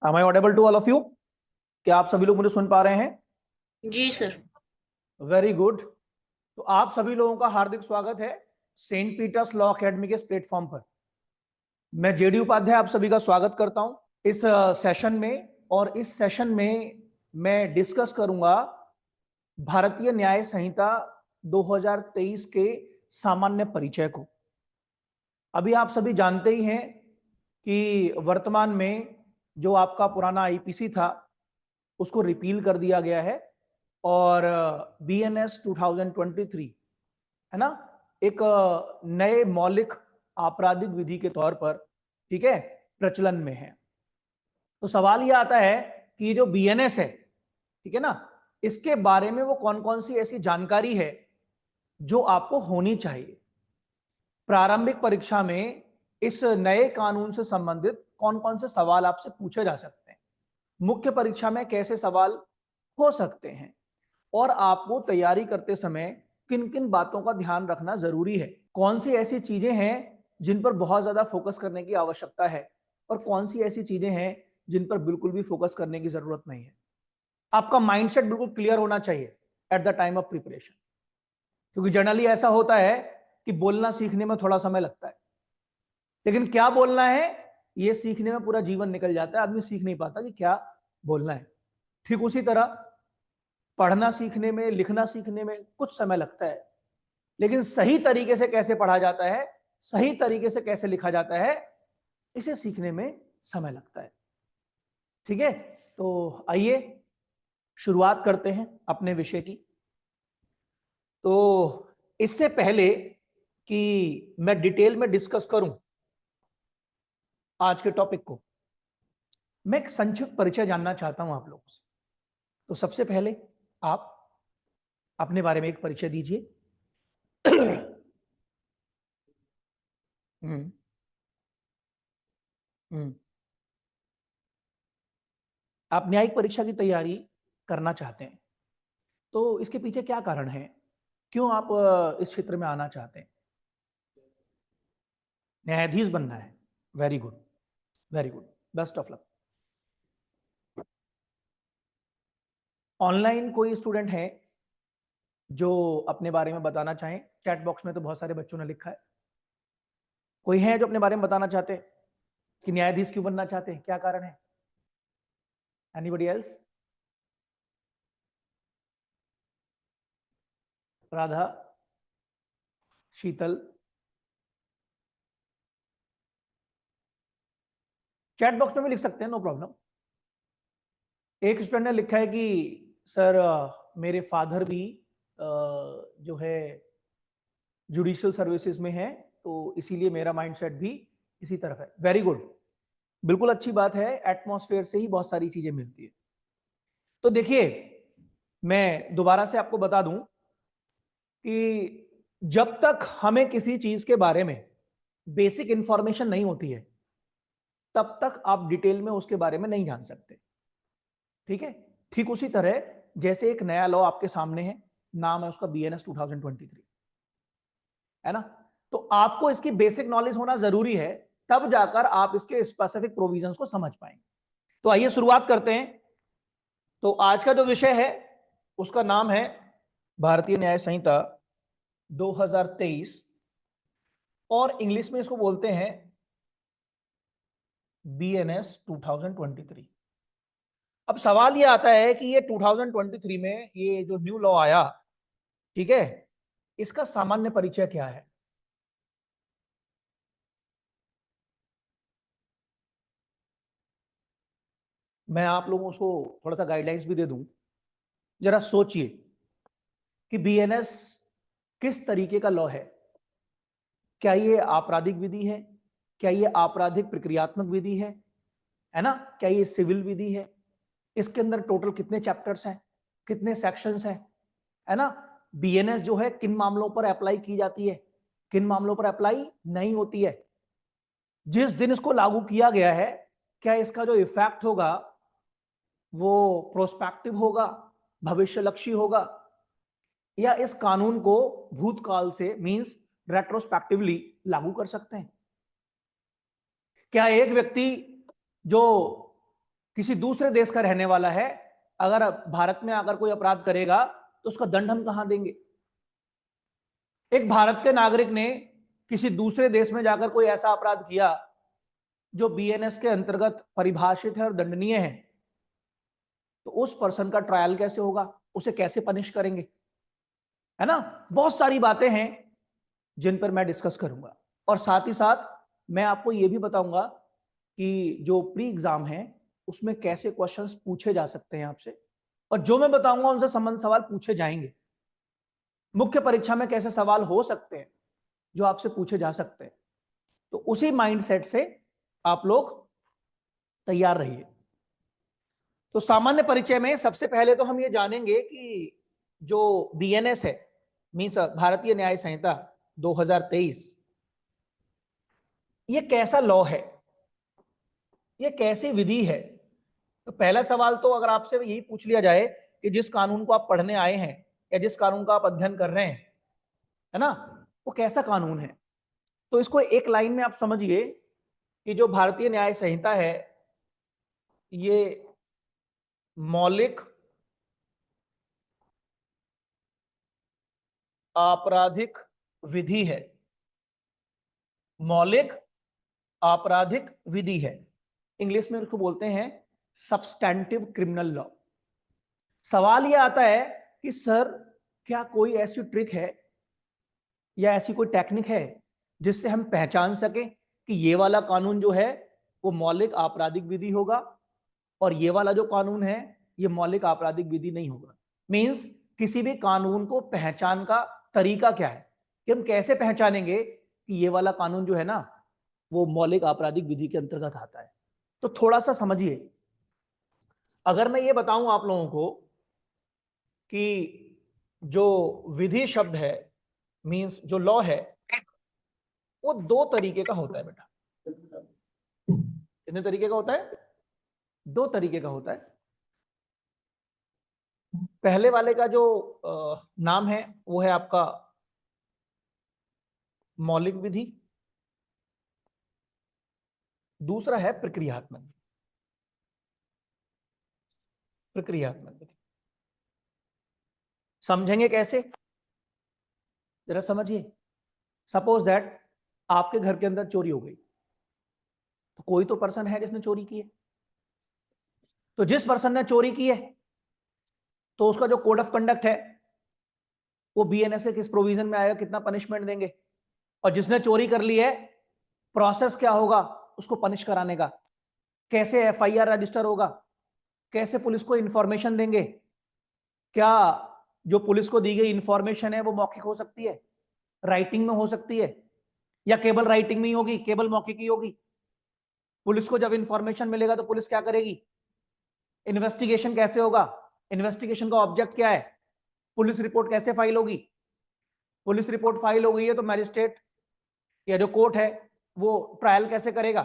Am I audible to all of you? क्या आप सभी लोग मुझे सुन पा रहे हैं? जी सर। Very good. तो आप सभी लोगों का हार्दिक स्वागत है सेंट पीटर्स लॉ एकेडमी के इस प्लेटफॉर्म पर। मैं जेडी उपाध्याय आप सभी का स्वागत करता हूं इस सेशन में। और इस सेशन में मैं डिस्कस करूंगा भारतीय न्याय संहिता 2023 के सामान्य परिचय को। अभी आप सभी जानते ही हैं कि वर्तमान में जो आपका पुराना आईपीसी था उसको रिपील कर दिया गया है और बीएनएस 2023 है ना, एक नए मौलिक आपराधिक विधि के तौर पर, ठीक है, प्रचलन में है। तो सवाल यह आता है कि जो बीएनएस है, ठीक है ना, इसके बारे में वो कौन कौन सी ऐसी जानकारी है जो आपको होनी चाहिए। प्रारंभिक परीक्षा में इस नए कानून से संबंधित कौन कौन से सवाल आपसे पूछे जा सकते हैं, मुख्य परीक्षा में कैसे सवाल हो सकते हैं, और आपको तैयारी करते समय किन किन बातों का ध्यान रखना जरूरी है, कौन सी ऐसी चीजें हैं जिन पर बहुत ज्यादा फोकस करने की आवश्यकता है और कौन सी ऐसी चीजें हैं जिन पर बिल्कुल भी फोकस करने की जरूरत नहीं है। आपका माइंडसेट बिल्कुल क्लियर होना चाहिए at the time of preparation, क्योंकि जनरली ऐसा होता है कि बोलना सीखने में थोड़ा समय लगता है, लेकिन क्या बोलना है यह सीखने में पूरा जीवन निकल जाता है। आदमी सीख नहीं पाता कि क्या बोलना है। ठीक उसी तरह पढ़ना सीखने में, लिखना सीखने में कुछ समय लगता है, लेकिन सही तरीके से कैसे पढ़ा जाता है, सही तरीके से कैसे लिखा जाता है, इसे सीखने में समय लगता है। ठीक है, तो आइए शुरुआत करते हैं अपने विषय की। तो इससे पहले कि मैं डिटेल में डिस्कस करूं आज के टॉपिक को, मैं एक संक्षिप्त परिचय जानना चाहता हूं आप लोगों से। तो सबसे पहले आप अपने बारे में एक परिचय दीजिए। हम्म हम्म आप न्यायिक परीक्षा की तैयारी करना चाहते हैं, तो इसके पीछे क्या कारण है, क्यों आप इस क्षेत्र में आना चाहते हैं? न्यायाधीश बनना है। Very good, very good, best of luck. Online कोई स्टूडेंट है जो अपने बारे में बताना चाहें? चैट बॉक्स में तो बहुत सारे बच्चों ने लिखा है। कोई है जो अपने बारे में बताना चाहते हैं कि न्यायाधीश क्यों बनना चाहते हैं, क्या कारण है? Anybody else? Radha, Sheetal? Chat box में भी लिख सकते हैं, नो प्रॉब्लम। एक स्टूडेंट ने लिखा है कि सर मेरे फादर भी जो है जुडिशियल सर्विसेज में है, तो इसीलिए मेरा माइंडसेट भी इसी तरफ है। वेरी गुड, बिल्कुल अच्छी बात है। एटमॉस्फेयर से ही बहुत सारी चीजें मिलती है। तो देखिए, मैं दोबारा से आपको बता दूं कि जब तक हमें किसी चीज के बारे में बेसिक इंफॉर्मेशन नहीं होती है, तब तक आप डिटेल में उसके बारे में नहीं जान सकते। ठीक है, ठीक उसी तरह जैसे एक नया लॉ आपके सामने है, नाम है उसका बीएनएस 2023, है ना, तो आपको इसकी बेसिक नॉलेज होना जरूरी है, तब जाकर आप इसके स्पेसिफिक प्रोविजंस को समझ पाएंगे। तो आइए शुरुआत करते हैं। तो आज का जो विषय है उसका नाम है भारतीय न्याय संहिता 2023, और इंग्लिश में इसको बोलते हैं बीएनएस 2023। अब सवाल ये आता है कि ये 2023 में ये जो न्यू लॉ आया, ठीक है, इसका सामान्य परिचय क्या है? मैं आप लोगों को थोड़ा सा गाइडलाइंस भी दे दूं। जरा सोचिए कि बीएनएस किस तरीके का लॉ है। क्या ये आपराधिक विधि है? क्या ये आपराधिक प्रक्रियात्मक विधि है ना? क्या ये सिविल विधि है? इसके अंदर टोटल कितने चैप्टर्स हैं, कितने सेक्शंस हैं, है ना? बीएनएस जो है किन मामलों पर अप्लाई की जाती है, किन मामलों पर अप्लाई नहीं होती है, जिस दिन इसको लागू किया गया है क्या इसका जो इफेक्ट होगा वो प्रोस्पेक्टिव होगा, भविष्यलक्षी होगा, या इस कानून को भूतकाल से मींस रेट्रोस्पेक्टिवली लागू कर सकते हैं? क्या एक व्यक्ति जो किसी दूसरे देश का रहने वाला है, अगर भारत में आकर कोई अपराध करेगा तो उसका दंड हम कहां देंगे? एक भारत के नागरिक ने किसी दूसरे देश में जाकर कोई ऐसा अपराध किया जो बीएनएस के अंतर्गत परिभाषित है और दंडनीय है, तो उस पर्सन का ट्रायल कैसे होगा, उसे कैसे पनिश करेंगे, है ना? बहुत सारी बातें हैं जिन पर मैं डिस्कस करूंगा, और साथ ही साथ मैं आपको यह भी बताऊंगा कि जो प्री एग्जाम है उसमें कैसे क्वेश्चंस पूछे जा सकते हैं आपसे, और जो मैं बताऊंगा उनसे संबंधित सवाल पूछे जाएंगे। मुख्य परीक्षा में कैसे सवाल हो सकते हैं जो आपसे पूछे जा सकते हैं, तो उसी माइंडसेट से आप लोग तैयार रहिए। तो सामान्य परिचय में सबसे पहले तो हम ये जानेंगे कि जो बीएनएस है, मीन्स भारतीय न्याय संहिता 2023, ये कैसा लॉ है, ये कैसी विधि है। तो पहला सवाल तो अगर आपसे यही पूछ लिया जाए कि जिस कानून को आप पढ़ने आए हैं या जिस कानून का आप अध्ययन कर रहे हैं, है ना, वो कैसा कानून है, तो इसको एक लाइन में आप समझिए कि जो भारतीय न्याय संहिता है ये मौलिक आपराधिक विधि है। मौलिक आपराधिक विधि है, इंग्लिश में इसको बोलते हैं सब्सटैंटिव क्रिमिनल लॉ। सवाल यह आता है कि सर क्या कोई ऐसी ट्रिक है या ऐसी कोई टेक्निक है जिससे हम पहचान सकें कि ये वाला कानून जो है वो मौलिक आपराधिक विधि होगा और ये वाला जो कानून है ये मौलिक आपराधिक विधि नहीं होगा? मींस किसी भी कानून को पहचान का तरीका क्या है, कि हम कैसे पहचानेंगे कि ये वाला कानून जो है ना वो मौलिक आपराधिक विधि के अंतर्गत आता है? तो थोड़ा सा समझिए, अगर मैं ये बताऊं आप लोगों को कि जो विधि शब्द है, मींस जो लॉ है, वो दो तरीके का होता है बेटा। कितने तरीके का होता है? दो तरीके का होता है। पहले वाले का जो नाम है वो है आपका मौलिक विधि, दूसरा है प्रक्रियात्मक। प्रक्रियात्मक विधि समझेंगे कैसे, जरा समझिए। सपोज दैट आपके घर के अंदर चोरी हो गई, तो कोई तो पर्सन है जिसने चोरी की है, तो जिस पर्सन ने चोरी की है तो उसका जो कोड ऑफ कंडक्ट है वो बीएनएस के किस प्रोविजन में आएगा, कितना पनिशमेंट देंगे, और जिसने चोरी कर ली है प्रोसेस क्या होगा उसको पनिश कराने का, कैसे एफआईआर रजिस्टर होगा, कैसे पुलिस को इंफॉर्मेशन देंगे, क्या जो पुलिस को दी गई इंफॉर्मेशन है वो मौखिक हो सकती है, राइटिंग में हो सकती है, या केवल राइटिंग में ही होगी, केवल मौखिक ही होगी। पुलिस को जब इंफॉर्मेशन मिलेगा तो पुलिस क्या करेगी, इन्वेस्टिगेशन कैसे होगा, इन्वेस्टिगेशन का ऑब्जेक्ट क्या है, पुलिस रिपोर्ट कैसे फाइल होगी, पुलिस रिपोर्ट फाइल हो गई है तो मैजिस्ट्रेट या जो कोर्ट है वो ट्रायल कैसे करेगा,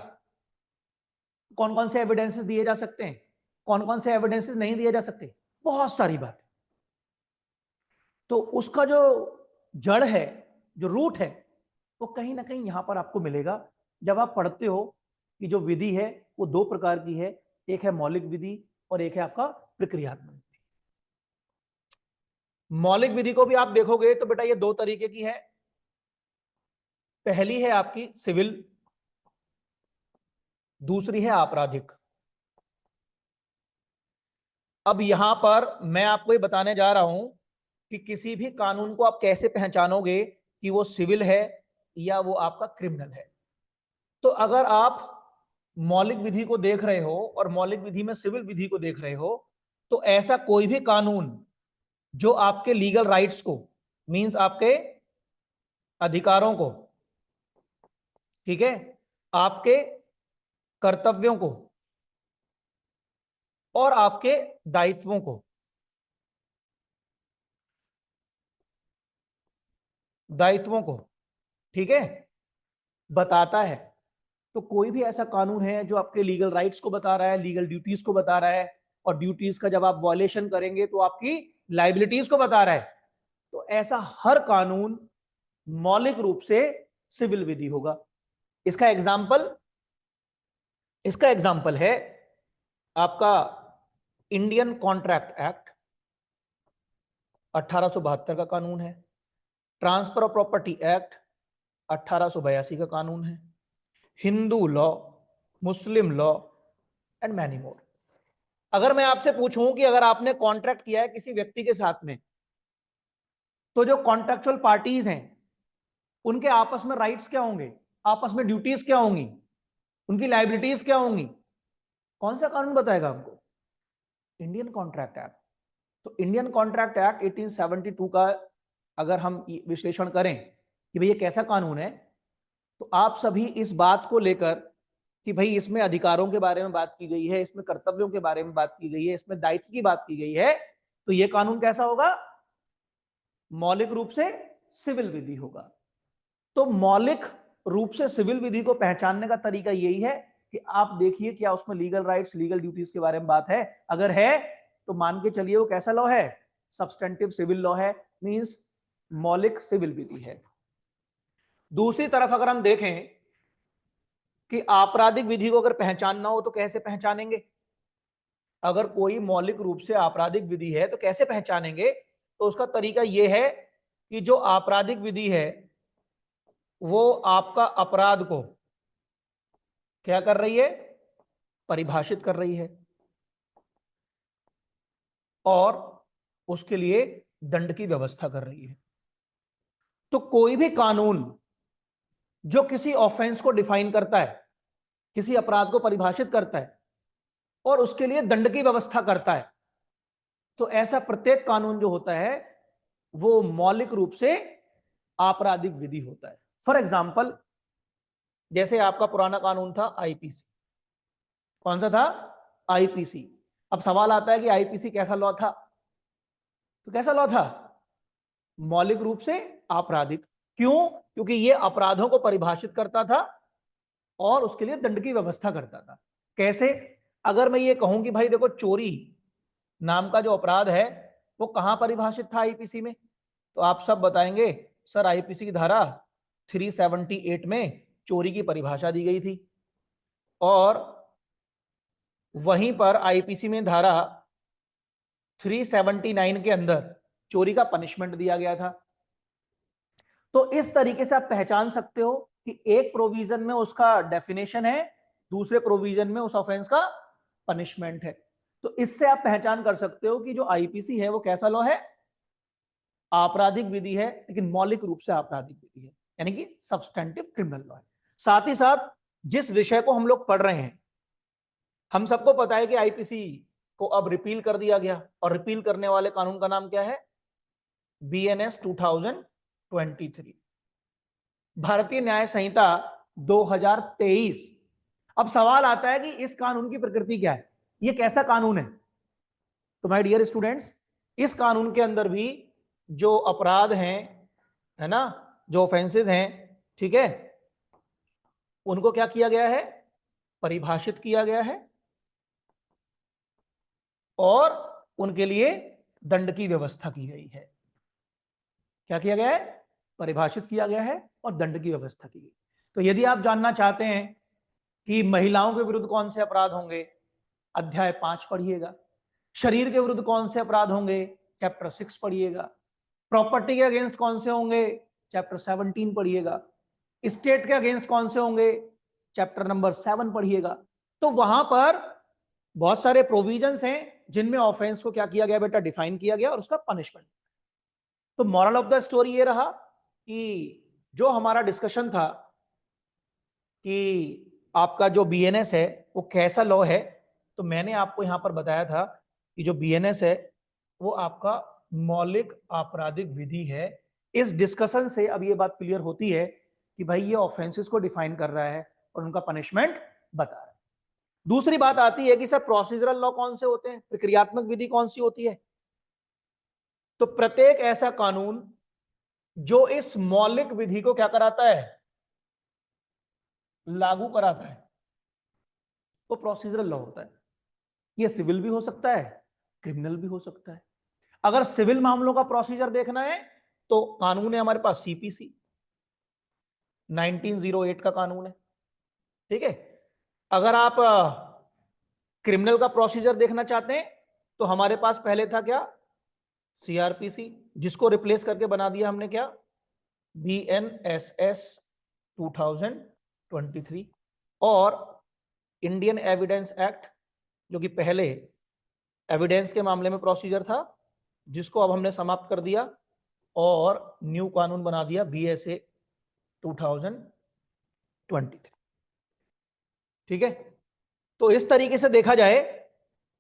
कौन कौन से एविडेंसेस दिए जा सकते हैं, कौन कौन से एविडेंसेस नहीं दिए जा सकते, बहुत सारी बात। तो उसका जो जड़ है, जो रूट है, वो कहीं ना कहीं यहां पर आपको मिलेगा जब आप पढ़ते हो कि जो विधि है वो दो प्रकार की है, एक है मौलिक विधि और एक है आपका प्रक्रियात्मक विधि। मौलिक विधि को भी आप देखोगे तो बेटा ये दो तरीके की है। पहली है आपकी सिविल, दूसरी है आपराधिक। अब यहां पर मैं आपको ये बताने जा रहा हूं कि किसी भी कानून को आप कैसे पहचानोगे कि वो सिविल है या वो आपका क्रिमिनल है। तो अगर आप मौलिक विधि को देख रहे हो और मौलिक विधि में सिविल विधि को देख रहे हो, तो ऐसा कोई भी कानून जो आपके लीगल राइट्स को, मींस आपके अधिकारों को, ठीक है, आपके कर्तव्यों को और आपके दायित्वों को, ठीक है, बताता है। तो कोई भी ऐसा कानून है जो आपके लीगल राइट्स को बता रहा है, लीगल ड्यूटीज को बता रहा है, और ड्यूटीज का जब आप वॉयलेशन करेंगे तो आपकी लाइबिलिटीज को बता रहा है, तो ऐसा हर कानून मौलिक रूप से सिविल विधि होगा। इसका एग्जाम्पल है आपका इंडियन कॉन्ट्रैक्ट एक्ट 1872 का कानून है, ट्रांसफर ऑफ प्रॉपर्टी एक्ट 1882 का कानून है, Hindu law, Muslim law and many more. अगर मैं आपसे पूछूं कि अगर आपने कॉन्ट्रैक्ट किया है किसी व्यक्ति के साथ में, तो जो कॉन्ट्रैक्चुअल पार्टीज हैं उनके आपस में राइट्स क्या होंगे, आपस में ड्यूटीज क्या होंगी, उनकी लाइबिलिटीज क्या होंगी, कौन सा कानून बताएगा हमको? Indian contract act. तो इंडियन कॉन्ट्रैक्ट एक्ट 1872 का अगर हम विश्लेषण करें कि भाई ये कैसा कानून है, तो आप सभी इस बात को लेकर कि भाई इसमें अधिकारों के बारे में बात की गई है, इसमें कर्तव्यों के बारे में बात की गई है, इसमें दायित्व की बात की गई है, तो ये कानून कैसा होगा? मौलिक रूप से सिविल विधि होगा। तो मौलिक रूप से सिविल विधि को पहचानने का तरीका यही है कि आप देखिए क्या उसमें लीगल राइट्स, लीगल ड्यूटीज के बारे में बात है। अगर है तो मान के चलिए वो कैसा लॉ है? सब्सटेंटिव सिविल लॉ है, मींस मौलिक सिविल विधि है। दूसरी तरफ अगर हम देखें कि आपराधिक विधि को अगर पहचानना हो तो कैसे पहचानेंगे? अगर कोई मौलिक रूप से आपराधिक विधि है तो कैसे पहचानेंगे? तो उसका तरीका यह है कि जो आपराधिक विधि है वो आपका अपराध को क्या कर रही है? परिभाषित कर रही है और उसके लिए दंड की व्यवस्था कर रही है। तो कोई भी कानून जो किसी ऑफेंस को डिफाइन करता है, किसी अपराध को परिभाषित करता है और उसके लिए दंड की व्यवस्था करता है, तो ऐसा प्रत्येक कानून जो होता है वो मौलिक रूप से आपराधिक विधि होता है। फॉर एग्जाम्पल, जैसे आपका पुराना कानून था आईपीसी। कौन सा था? आईपीसी। अब सवाल आता है कि आईपीसी कैसा लॉ था? तो कैसा लॉ था? मौलिक रूप से आपराधिक। क्यों? क्योंकि यह अपराधों को परिभाषित करता था और उसके लिए दंड की व्यवस्था करता था। कैसे? अगर मैं ये कहूं कि भाई देखो, चोरी नाम का जो अपराध है वो कहां परिभाषित था आईपीसी में, तो आप सब बताएंगे सर आईपीसी की धारा 378 में चोरी की परिभाषा दी गई थी और वहीं पर आईपीसी में धारा 379 के अंदर चोरी का पनिशमेंट दिया गया था। तो इस तरीके से आप पहचान सकते हो कि एक प्रोविजन में उसका डेफिनेशन है, दूसरे प्रोविजन में उस ऑफेंस का पनिशमेंट है। तो इससे आप पहचान कर सकते हो कि जो आईपीसी है वो कैसा लॉ है? आपराधिक विधि है, लेकिन मौलिक रूप से आपराधिक विधि है, यानी कि सब्सटेंटिव क्रिमिनल लॉ है। साथ ही साथ जिस विषय को हम लोग पढ़ रहे हैं, हम सबको पता है कि आईपीसी को अब रिपील कर दिया गया और रिपील करने वाले कानून का नाम क्या है? बीएनएस 2023, भारतीय न्याय संहिता 2023। अब सवाल आता है कि इस कानून की प्रकृति क्या है, ये कैसा कानून है? तो माय डियर स्टूडेंट्स, इस कानून के अंदर भी जो अपराध हैं, है ना, जो ऑफेंसेस हैं, ठीक है, उनको क्या किया गया है? परिभाषित किया गया है और उनके लिए दंड की व्यवस्था की गई है। क्या किया गया है? परिभाषित किया गया है और दंड की व्यवस्था की गई। तो यदि आप जानना चाहते हैं कि महिलाओं के विरुद्ध कौन से अपराध होंगे, अध्याय 5 पढ़िएगा। शरीर के विरुद्ध कौन से अपराध होंगे, चैप्टर 6 पढ़िएगा। प्रॉपर्टी के अगेंस्ट कौन से होंगे, चैप्टर 17 पढ़िएगा। स्टेट के अगेंस्ट कौन से होंगे, चैप्टर नंबर 7 पढ़िएगा। तो वहां पर बहुत सारे प्रोविजंस हैं जिनमें ऑफेंस को क्या किया गया बेटा? डिफाइन किया गया और उसका पनिशमेंट। तो मॉरल ऑफ द स्टोरी ये रहा कि जो हमारा डिस्कशन था कि आपका जो बीएनएस है वो कैसा लॉ है, तो मैंने आपको यहां पर बताया था कि जो बीएनएस है वो आपका मौलिक आपराधिक विधि है। इस डिस्कशन से अब ये बात क्लियर होती है कि भाई ये ऑफेंसेस को डिफाइन कर रहा है और उनका पनिशमेंट बता रहा है। दूसरी बात आती है कि सर प्रोसीजरल लॉ कौन से होते हैं, प्रक्रियात्मक विधि कौन सी होती है? तो प्रत्येक ऐसा कानून जो इस मौलिक विधि को क्या कराता है? लागू कराता है, वो प्रोसीजरल लॉ होता है। ये सिविल भी हो सकता है, क्रिमिनल भी हो सकता है। अगर सिविल मामलों का प्रोसीजर देखना है तो कानून है हमारे पास सीपीसी, 1908 का कानून है, ठीक है। अगर आप क्रिमिनल का प्रोसीजर देखना चाहते हैं तो हमारे पास पहले था क्या, सीआरपीसी, जिसको रिप्लेस करके बना दिया हमने क्या, बीएनएसएस 2023, और इंडियन एविडेंस एक्ट, जो कि पहले एविडेंस के मामले में प्रोसीजर था, जिसको अब हमने समाप्त कर दिया और न्यू कानून बना दिया बीएसए 2023। ठीक है, तो इस तरीके से देखा जाए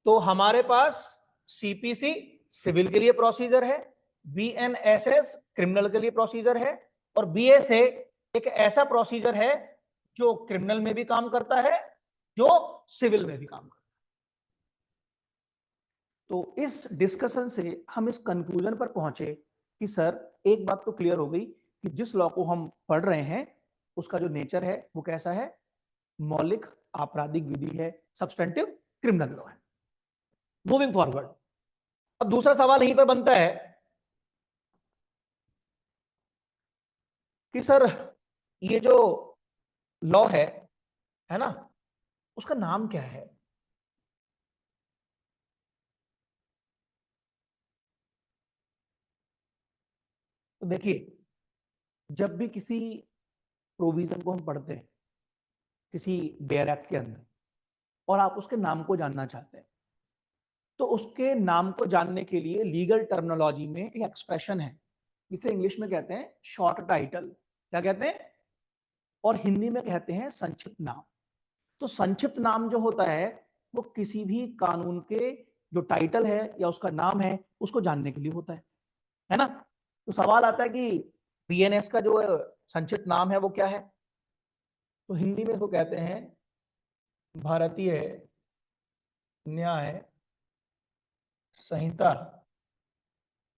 तो हमारे पास सीपीसी सिविल के लिए प्रोसीजर है, बीएनएसएस क्रिमिनल के लिए प्रोसीजर है, और बीएसए एक ऐसा प्रोसीजर है जो क्रिमिनल में भी काम करता है, जो सिविल में भी काम करता है। तो इस डिस्कशन से हम इस कंक्लूजन पर पहुंचे कि सर एक बात तो क्लियर हो गई कि जिस लॉ को हम पढ़ रहे हैं उसका जो नेचर है वो कैसा है, मौलिक आपराधिक विधि है, सब्सटेंटिव क्रिमिनल लॉ है। मूविंग फॉरवर्ड, अब दूसरा सवाल यहीं पर बनता है कि सर ये जो लॉ है ना, उसका नाम क्या है? तो देखिए, जब भी किसी प्रोविजन को हम पढ़ते हैं किसी बेयर एक्ट के अंदर और आप उसके नाम को जानना चाहते हैं, तो उसके नाम को जानने के लिए लीगल टर्मिनोलॉजी में एक एक्सप्रेशन है जिसे इंग्लिश में कहते हैं शॉर्ट टाइटल। क्या कहते हैं? और हिंदी में कहते हैं संक्षिप्त नाम। तो संक्षिप्त नाम जो होता है वो किसी भी कानून के जो टाइटल है या उसका नाम है उसको जानने के लिए होता है ना? तो सवाल आता है कि बीएनएस का जो संक्षिप्त नाम है वो क्या है? तो हिंदी में इसको कहते हैं भारतीय न्याय संहिता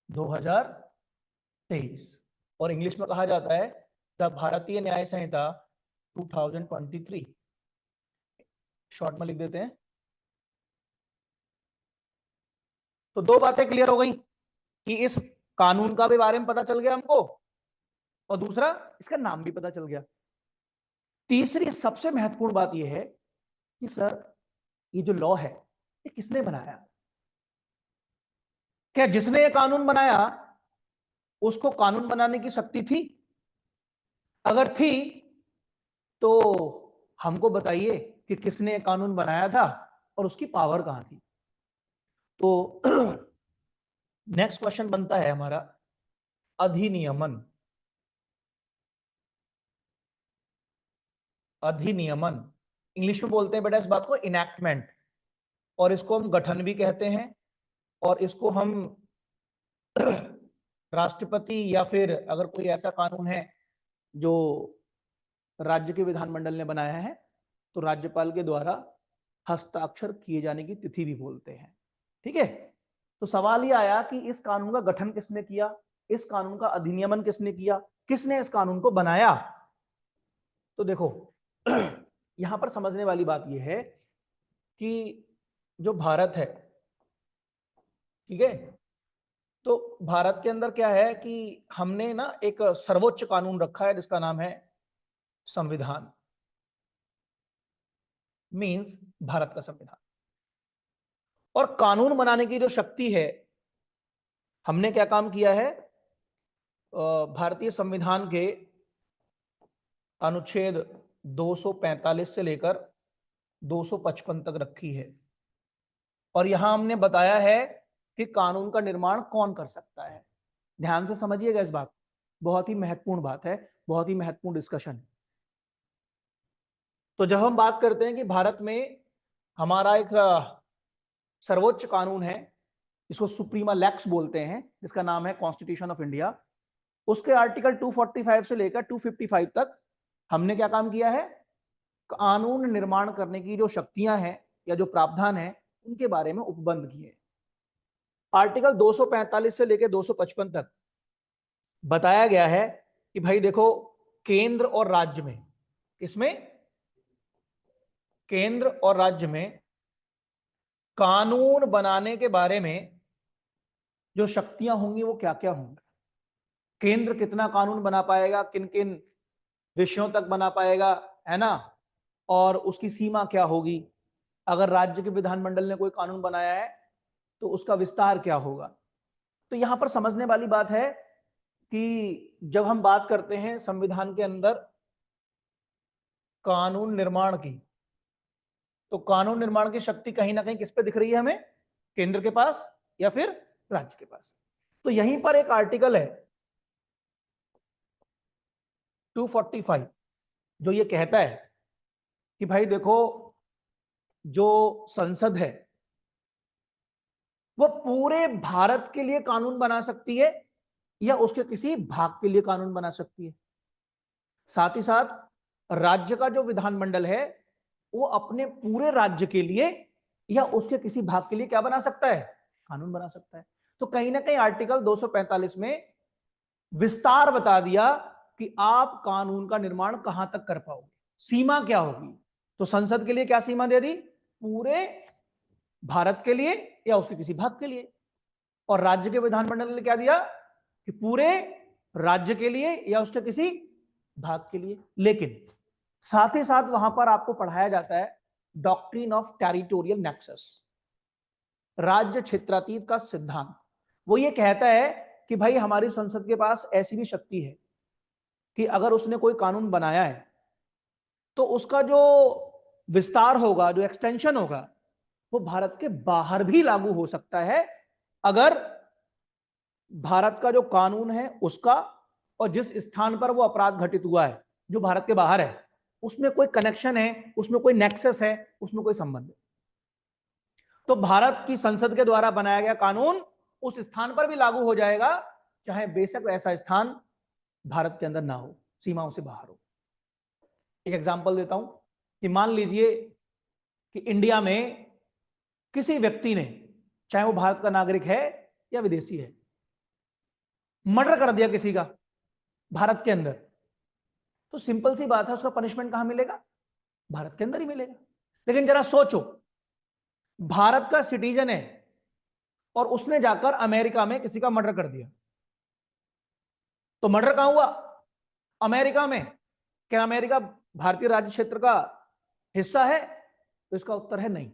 2023, और इंग्लिश में कहा जाता है द भारतीय न्याय संहिता 2023। शॉर्ट में लिख देते हैं। तो दो बातें क्लियर हो गई कि इस कानून का भी बारे में पता चल गया हमको, और दूसरा इसका नाम भी पता चल गया। तीसरी सबसे महत्वपूर्ण बात यह है कि सर ये जो लॉ है ये किसने बनाया? क्या जिसने ये कानून बनाया उसको कानून बनाने की शक्ति थी? अगर थी तो हमको बताइए कि किसने कानून बनाया था और उसकी पावर कहां थी। तो नेक्स्ट क्वेश्चन बनता है हमारा अधिनियमन। अधिनियमन इंग्लिश में बोलते हैं बेटा इस बात को इनैक्टमेंट, और इसको हम गठन भी कहते हैं, और इसको हम राष्ट्रपति या फिर अगर कोई ऐसा कानून है जो राज्य के विधानमंडल ने बनाया है तो राज्यपाल के द्वारा हस्ताक्षर किए जाने की तिथि भी बोलते हैं। ठीक है, तो सवाल ये आया कि इस कानून का गठन किसने किया, इस कानून का अधिनियमन किसने किया, किसने इस कानून को बनाया? तो देखो यहां पर समझने वाली बात यह है कि जो भारत है, ठीक है, तो भारत के अंदर क्या है कि हमने ना एक सर्वोच्च कानून रखा है जिसका नाम है संविधान, मींस भारत का संविधान। और कानून बनाने की जो शक्ति है, हमने क्या काम किया है, भारतीय संविधान के अनुच्छेद 245 से लेकर 255 तक रखी है, और यहां हमने बताया है कि कानून का निर्माण कौन कर सकता है। ध्यान से समझिएगा इस बात, बहुत ही महत्वपूर्ण बात है, बहुत ही महत्वपूर्ण डिस्कशन है। तो जब हम बात करते हैं कि भारत में हमारा एक सर्वोच्च कानून है, इसको सुप्रीमा लेक्स बोलते हैं, जिसका नाम है कॉन्स्टिट्यूशन ऑफ इंडिया, उसके आर्टिकल 245 से लेकर 255 तक हमने क्या काम किया है, कानून निर्माण करने की जो शक्तियां हैं या जो प्रावधान है उनके बारे में उपबंध किए। आर्टिकल 245 से लेकर 255 तक बताया गया है कि भाई देखो, केंद्र और राज्य में, इसमें केंद्र और राज्य में कानून बनाने के बारे में जो शक्तियां होंगी वो क्या क्या होंगी। केंद्र कितना कानून बना पाएगा, किन किन विषयों तक बना पाएगा, है ना, और उसकी सीमा क्या होगी। अगर राज्य के विधानमंडल ने कोई कानून बनाया है तो उसका विस्तार क्या होगा। तो यहां पर समझने वाली बात है कि जब हम बात करते हैं संविधान के अंदर कानून निर्माण की, तो कानून निर्माण की शक्ति कहीं ना कहीं किस पे दिख रही है हमें, केंद्र के पास या फिर राज्य के पास। तो यहीं पर एक आर्टिकल है 245 जो ये कहता है कि भाई देखो, जो संसद है वो पूरे भारत के लिए कानून बना सकती है या उसके किसी भाग के लिए कानून बना सकती है। साथ ही साथ राज्य का जो विधानमंडल है वो अपने पूरे राज्य के लिए या उसके किसी भाग के लिए क्या बना सकता है, कानून बना सकता है। तो कहीं ना कहीं आर्टिकल 245 में विस्तार बता दिया कि आप कानून का निर्माण कहां तक कर पाओगे, सीमा क्या होगी। तो संसद के लिए क्या सीमा दे दी, पूरे भारत के लिए या उसके किसी भाग के लिए। और राज्य के विधानमंडल ने क्या दिया कि पूरे राज्य के लिए या उसके किसी भाग के लिए। लेकिन साथ ही साथ वहां पर आपको पढ़ाया जाता है डॉक्ट्रिन ऑफ टेरिटोरियल नेक्सस, राज्य क्षेत्रातीत का सिद्धांत। वो ये कहता है कि भाई हमारी संसद के पास ऐसी भी शक्ति है कि अगर उसने कोई कानून बनाया है तो उसका जो विस्तार होगा, जो एक्सटेंशन होगा, वो भारत के बाहर भी लागू हो सकता है अगर भारत का जो कानून है उसका और जिस स्थान पर वो अपराध घटित हुआ है जो भारत के बाहर है उसमें कोई कनेक्शन है, उसमें कोई नेक्सस है, उसमें कोई संबंध है। तो भारत की संसद के द्वारा बनाया गया कानून उस स्थान पर भी लागू हो जाएगा चाहे बेशक ऐसा स्थान भारत के अंदर ना हो, सीमाओं से बाहर हो। एक एग्जांपल देता हूं कि मान लीजिए कि इंडिया में किसी व्यक्ति ने, चाहे वो भारत का नागरिक है या विदेशी है, मर्डर कर दिया किसी का भारत के अंदर। तो सिंपल सी बात है, उसका पनिशमेंट कहां मिलेगा, भारत के अंदर ही मिलेगा। लेकिन जरा सोचो, भारत का सिटीजन है और उसने जाकर अमेरिका में किसी का मर्डर कर दिया, तो मर्डर कहां हुआ, अमेरिका में। क्या अमेरिका भारतीय राज्य क्षेत्र का हिस्सा है, तो इसका उत्तर है नहीं।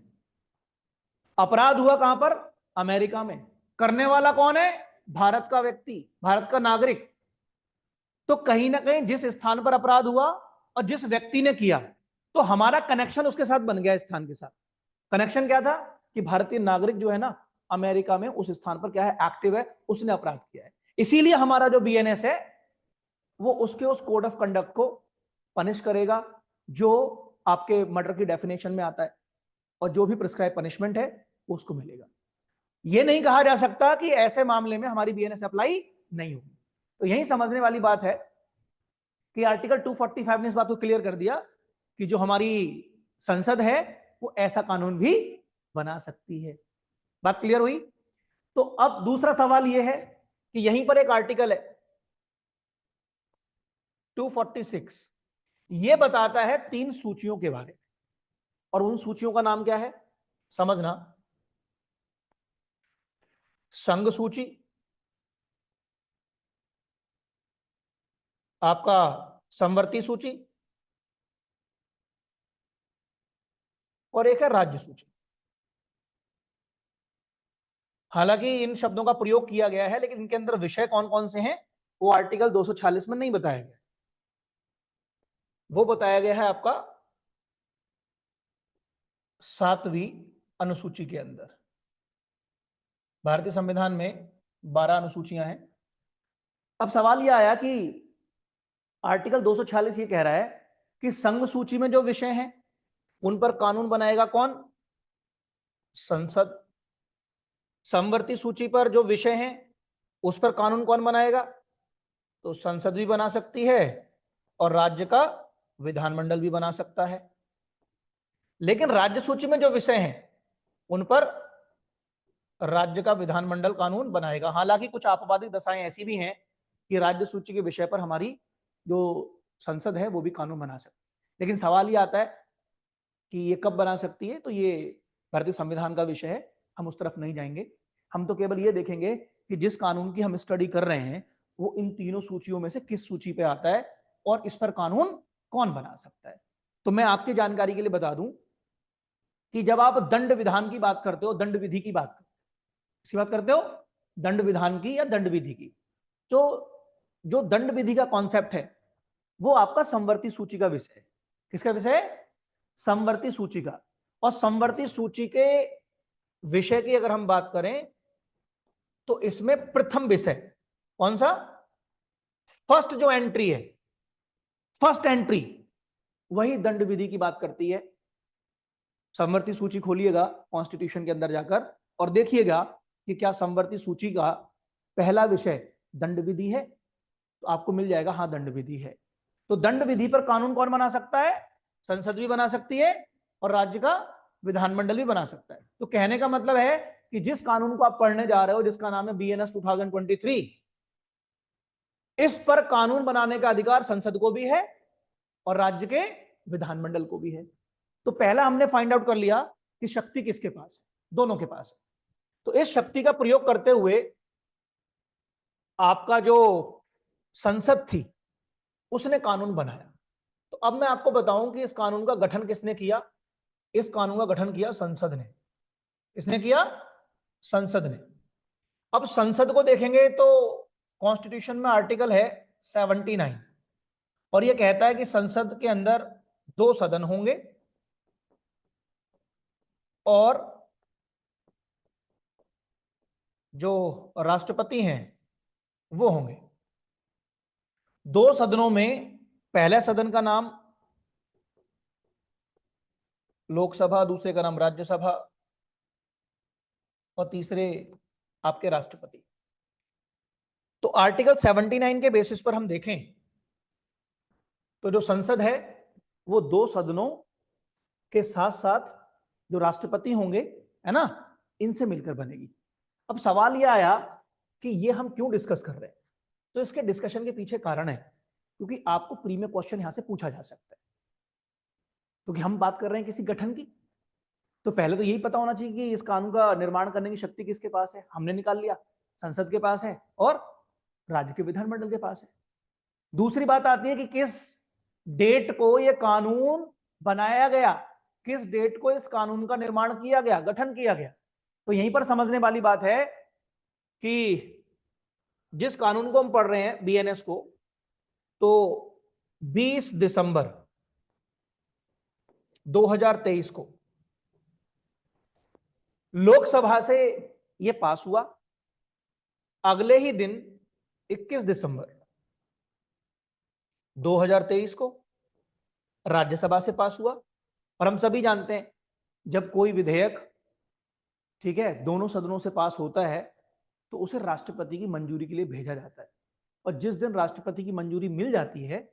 अपराध हुआ कहां पर, अमेरिका में। करने वाला कौन है, भारत का व्यक्ति, भारत का नागरिक। तो कहीं ना कहीं जिस स्थान पर अपराध हुआ और जिस व्यक्ति ने किया, तो हमारा कनेक्शन उसके साथ बन गया, स्थान के साथ। कनेक्शन क्या था कि भारतीय नागरिक जो है ना अमेरिका में उस स्थान पर क्या है, एक्टिव है, उसने अपराध किया है। इसीलिए हमारा जो बीएनएस है वो उसके उस कोड ऑफ कंडक्ट को पनिश करेगा जो आपके मर्डर की डेफिनेशन में आता है, और जो भी प्रिस्क्राइब पनिशमेंट है वो उसको मिलेगा। यह नहीं कहा जा सकता कि ऐसे मामले में हमारी बीएनएस अप्लाई नहीं होगी। तो यही समझने वाली बात है कि आर्टिकल 245 ने इस बात को क्लियर कर दिया कि जो हमारी संसद है वो ऐसा कानून भी बना सकती है। बात क्लियर हुई। तो अब दूसरा सवाल यह है कि यहीं पर एक आर्टिकल है 246, यह बताता है 3 सूचियों के बारे में, और उन सूचियों का नाम क्या है समझना, संघ सूची, आपका समवर्ती सूची, और एक है राज्य सूची। हालांकि इन शब्दों का प्रयोग किया गया है लेकिन इनके अंदर विषय कौन कौन से हैं वो आर्टिकल 246 में नहीं बताया गया। वो बताया गया है आपका 7वीं अनुसूची के अंदर। भारतीय संविधान में 12 अनुसूचियां हैं। अब सवाल यह आया कि आर्टिकल 246 ये कह रहा है कि संघ सूची में जो विषय हैं उन पर कानून बनाएगा कौन, संसद। समवर्ती सूची पर जो विषय हैं उस पर कानून कौन बनाएगा, तो संसद भी बना सकती है और राज्य का विधानमंडल भी बना सकता है। लेकिन राज्य सूची में जो विषय हैं उन पर राज्य का विधानमंडल कानून बनाएगा। हालांकि कुछ आपवादिक दशाएं ऐसी भी हैं कि राज्य सूची के विषय पर हमारी जो संसद है वो भी कानून बना सकती है। लेकिन सवाल ये आता है कि ये कब बना सकती है, तो ये भारतीय संविधान का विषय है, हम उस तरफ नहीं जाएंगे। हम तो केवल ये देखेंगे कि जिस कानून की हम स्टडी कर रहे हैं वो इन तीनों सूचियों में से किस सूची पे आता है और इस पर कानून कौन बना सकता है। तो मैं आपकी जानकारी के लिए बता दूं कि जब आप दंड विधान की बात करते हो, दंड विधि की बात, किसकी बात करते हो, दंड विधान की या दंड विधि की, तो जो दंड विधि का कॉन्सेप्ट है वो आपका समवर्ती सूची का विषय है। किसका विषय है, समवर्ती सूची का। और समवर्ती सूची के विषय की अगर हम बात करें तो इसमें प्रथम विषय कौन सा, फर्स्ट जो एंट्री है, फर्स्ट एंट्री वही दंड विधि की बात करती है। समवर्ती सूची खोलिएगा कॉन्स्टिट्यूशन के अंदर जाकर और देखिएगा कि क्या समवर्ती सूची का पहला विषय दंड विधि है, तो आपको मिल जाएगा हाँ दंड विधि है। तो दंड विधि पर कानून कौन बना सकता है, संसद भी बना सकती है और राज्य का विधानमंडल भी बना सकता है। तो कहने का मतलब है कि जिस कानून को आप पढ़ने जा रहे हो जिसका नाम है BNS 2023, इस पर कानून बनाने का अधिकार संसद को भी है और राज्य के विधानमंडल को भी है। तो पहला हमने फाइंड आउट कर लिया कि शक्ति किसके पास है, दोनों के पास है। तो इस शक्ति का प्रयोग करते हुए आपका जो संसद थी उसने कानून बनाया। तो अब मैं आपको बताऊं कि इस कानून का गठन किसने किया। इस कानून का गठन किया संसद ने। किसने किया, संसद ने। अब संसद को देखेंगे तो कॉन्स्टिट्यूशन में आर्टिकल है 79 और यह कहता है कि संसद के अंदर 2 सदन होंगे और जो राष्ट्रपति हैं वो होंगे। 2 सदनों में पहले सदन का नाम लोकसभा, दूसरे का नाम राज्यसभा और तीसरे आपके राष्ट्रपति। तो आर्टिकल 79 के बेसिस पर हम देखें तो जो संसद है वो 2 सदनों के साथ साथ जो राष्ट्रपति होंगे, है ना, इनसे मिलकर बनेगी। अब सवाल यह आया कि ये हम क्यों डिस्कस कर रहे हैं। तो इसके डिस्कशन के पीछे कारण है क्योंकि आपको प्री में क्वेश्चन यहां से पूछा जा सकता है। क्योंकि हम बात कर रहे हैं किसी गठन की, तो पहले तो यही पता होना चाहिए कि इस कानून का निर्माण करने की शक्ति किसके पास है। हमने निकाल लिया, संसद के पास है और राज्य के विधानमंडल के पास है। दूसरी बात आती है कि किस डेट को यह कानून बनाया गया, किस डेट को इस कानून का निर्माण किया गया, गठन किया गया। तो यहीं पर समझने वाली बात है कि जिस कानून को हम पढ़ रहे हैं BNS को, तो 20 दिसंबर 2023 को लोकसभा से यह पास हुआ। अगले ही दिन 21 दिसंबर 2023 को राज्यसभा से पास हुआ। और हम सभी जानते हैं जब कोई विधेयक, ठीक है, दोनों सदनों से पास होता है तो उसे राष्ट्रपति की मंजूरी के लिए भेजा जाता है। और जिस दिन राष्ट्रपति की मंजूरी मिल जाती है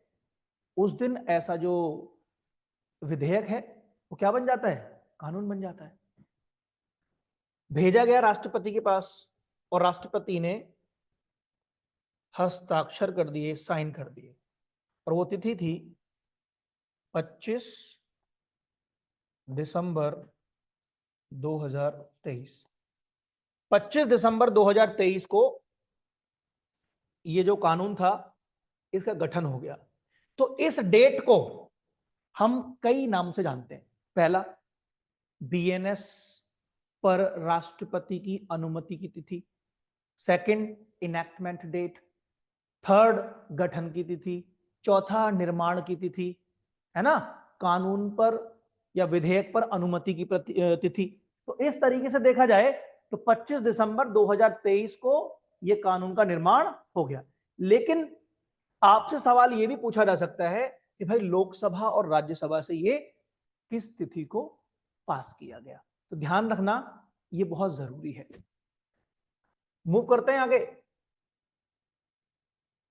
उस दिन ऐसा जो विधेयक है वो क्या बन जाता है, कानून बन जाता है। भेजा गया राष्ट्रपति के पास और राष्ट्रपति ने हस्ताक्षर कर दिए, साइन कर दिए। और वो तिथि थी 25 दिसंबर 2023। 25 दिसंबर 2023 को ये जो कानून था इसका गठन हो गया। तो इस डेट को हम कई नाम से जानते हैं। पहला, BNS पर राष्ट्रपति की अनुमति की तिथि। Second, enactment date. थर्ड, गठन की तिथि। चौथा, निर्माण की तिथि, है ना, कानून पर या विधेयक पर अनुमति की तिथि। तो इस तरीके से देखा जाए तो 25 दिसंबर 2023 को यह कानून का निर्माण हो गया। लेकिन आपसे सवाल यह भी पूछा जा सकता है कि भाई लोकसभा और राज्यसभा से यह किस तिथि को पास किया गया। तो ध्यान रखना यह बहुत जरूरी है। मूव करते हैं आगे।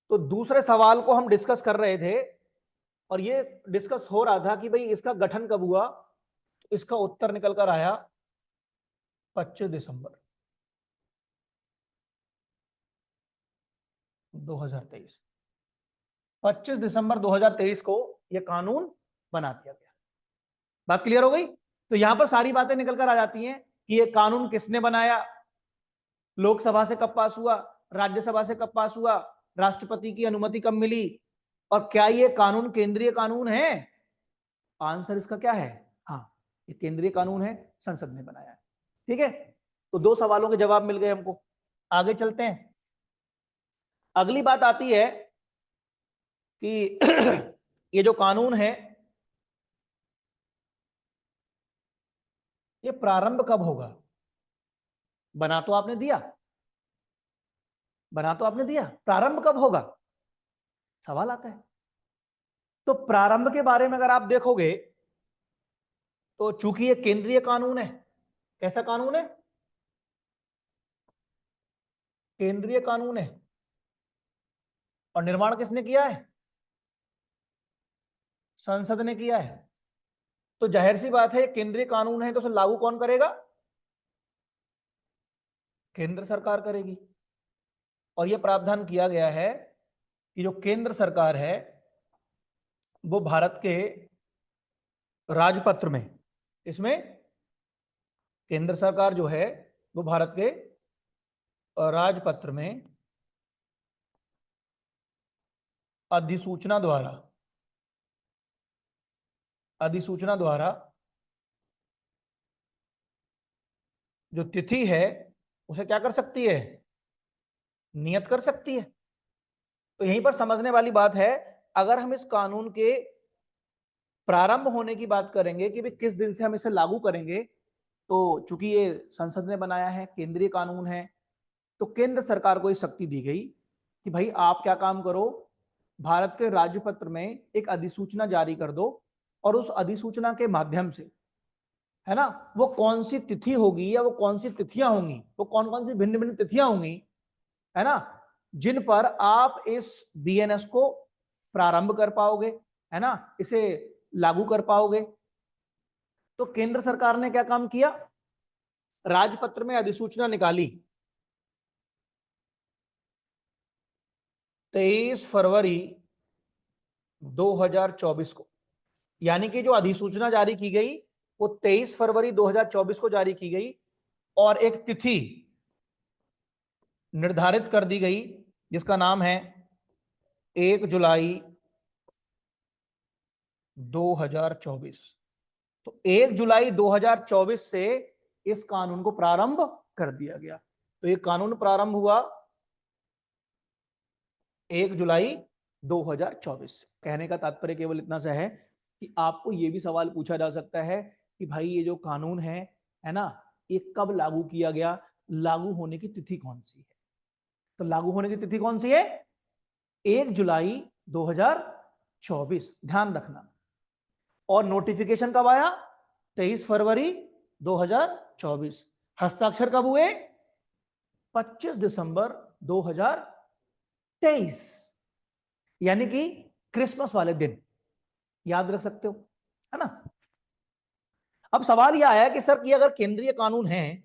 तो दूसरे सवाल को हम डिस्कस कर रहे थे और ये डिस्कस हो रहा था कि भाई इसका गठन कब हुआ। तो इसका उत्तर निकल कर आया 25 दिसंबर 2023। 25 दिसंबर 2023 को यह कानून बना दिया गया। बात क्लियर हो गई। तो यहां पर सारी बातें निकल कर आ जाती हैं कि यह कानून किसने बनाया, लोकसभा से कब पास हुआ, राज्यसभा से कब पास हुआ, राष्ट्रपति की अनुमति कब मिली और क्या यह कानून केंद्रीय कानून है। आंसर इसका क्या है, हाँ, ये केंद्रीय कानून है, संसद ने बनाया है। ठीक है, तो 2 सवालों के जवाब मिल गए हमको। आगे चलते हैं। अगली बात आती है कि ये जो कानून है ये प्रारंभ कब होगा? बना तो आपने दिया, प्रारंभ कब होगा सवाल आता है। तो प्रारंभ के बारे में अगर आप देखोगे तो चूंकि ये केंद्रीय कानून है, कैसा कानून है? केंद्रीय कानून है, और निर्माण किसने किया है? संसद ने किया है। तो जाहिर सी बात है केंद्रीय कानून है तो उसे लागू कौन करेगा? केंद्र सरकार करेगी। और यह प्रावधान किया गया है कि जो केंद्र सरकार है वो भारत के राजपत्र में, इसमें केंद्र सरकार जो है वो भारत के राजपत्र में अधिसूचना द्वारा जो तिथि है उसे क्या कर सकती है? नियत कर सकती है। तो यहीं पर समझने वाली बात है, अगर हम इस कानून के प्रारंभ होने की बात करेंगे कि भाई किस दिन से हम इसे लागू करेंगे, तो चूंकि ये संसद ने बनाया है, केंद्रीय कानून है, तो केंद्र सरकार को ये शक्ति दी गई कि भाई आप क्या काम करो, भारत के राजपत्र में एक अधिसूचना जारी कर दो, और उस अधिसूचना के माध्यम से, है ना, वो कौन सी तिथि होगी या वो कौन सी तिथियां होंगी, वो कौन कौन सी भिन्न भिन्न तिथियां होंगी, है ना, जिन पर आप इस बीएनएस को प्रारंभ कर पाओगे, है ना, इसे लागू कर पाओगे। तो केंद्र सरकार ने क्या काम किया? राजपत्र में अधिसूचना निकाली 23 फरवरी 2024 को, यानी कि जो अधिसूचना जारी की गई वो 23 फरवरी 2024 को जारी की गई, और एक तिथि निर्धारित कर दी गई जिसका नाम है 1 जुलाई 2024। तो 1 जुलाई 2024 से इस कानून को प्रारंभ कर दिया गया। तो ये कानून प्रारंभ हुआ 1 जुलाई 2024 से। कहने का तात्पर्य केवल इतना सा है कि आपको यह भी सवाल पूछा जा सकता है कि भाई ये जो कानून है ना, ये कब लागू किया गया, लागू होने की तिथि कौन सी है? तो लागू होने की तिथि कौन सी है? 1 जुलाई 2024, ध्यान रखना। और नोटिफिकेशन कब आया? 23 फरवरी 2024। हस्ताक्षर कब हुए? 25 दिसंबर 2023, यानी कि क्रिसमस वाले दिन, याद रख सकते हो, है ना। अब सवाल यह आया कि सर कि अगर केंद्रीय कानून है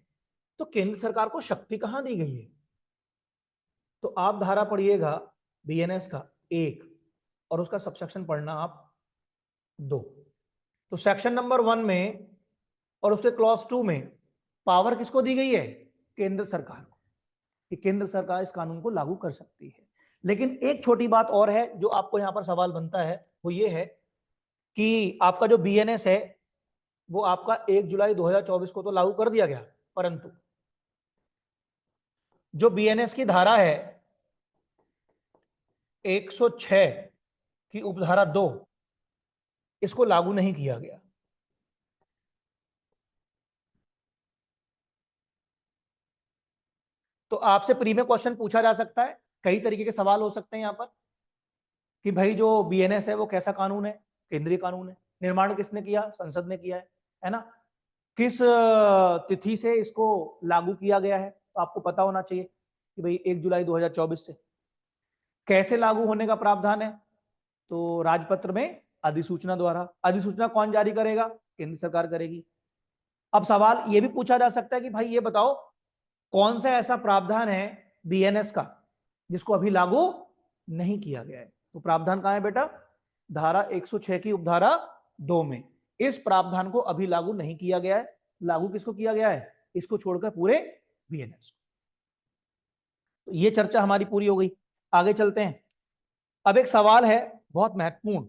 तो केंद्र सरकार को शक्ति कहां दी गई है? तो आप धारा पढ़िएगा बीएनएस का 1 और उसका सबसेक्शन पढ़ना आप 2। तो सेक्शन नंबर 1 में और उसके क्लॉज 2 में पावर किसको दी गई है? केंद्र सरकार को, कि केंद्र सरकार इस कानून को लागू कर सकती है। लेकिन एक छोटी बात और है जो आपको यहां पर सवाल बनता है, वो ये है कि आपका जो बीएनएस है वो आपका 1 जुलाई 2024 को तो लागू कर दिया गया, परंतु जो बीएनएस की धारा है 106 की उपधारा 2, इसको लागू नहीं किया गया। तो आपसे प्री में क्वेश्चन पूछा जा सकता है, कई तरीके के सवाल हो सकते हैं यहां पर कि भाई जो बीएनएस है वो कैसा कानून है? केंद्रीय कानून है। निर्माण किसने किया? संसद ने किया है ना। किस तिथि से इसको लागू किया गया है? तो आपको पता होना चाहिए कि भाई 1 जुलाई 2024 से। कैसे लागू होने का प्रावधान है? तो राजपत्र में अधिसूचना द्वारा। अधिसूचना कौन जारी करेगा? केंद्र सरकार करेगी। अब सवाल यह भी पूछा जा सकता है कि भाई ये बताओ कौन सा ऐसा प्रावधान है बीएनएस का जिसको अभी लागू नहीं किया गया है? तो प्रावधान कहां है बेटा? धारा 106 की उपधारा 2 में। इस प्रावधान को अभी लागू नहीं किया गया है। लागू किसको किया गया है? इसको छोड़कर पूरे बीएनएस को। तो ये चर्चा हमारी पूरी हो गई। आगे चलते हैं। अब एक सवाल है बहुत महत्वपूर्ण,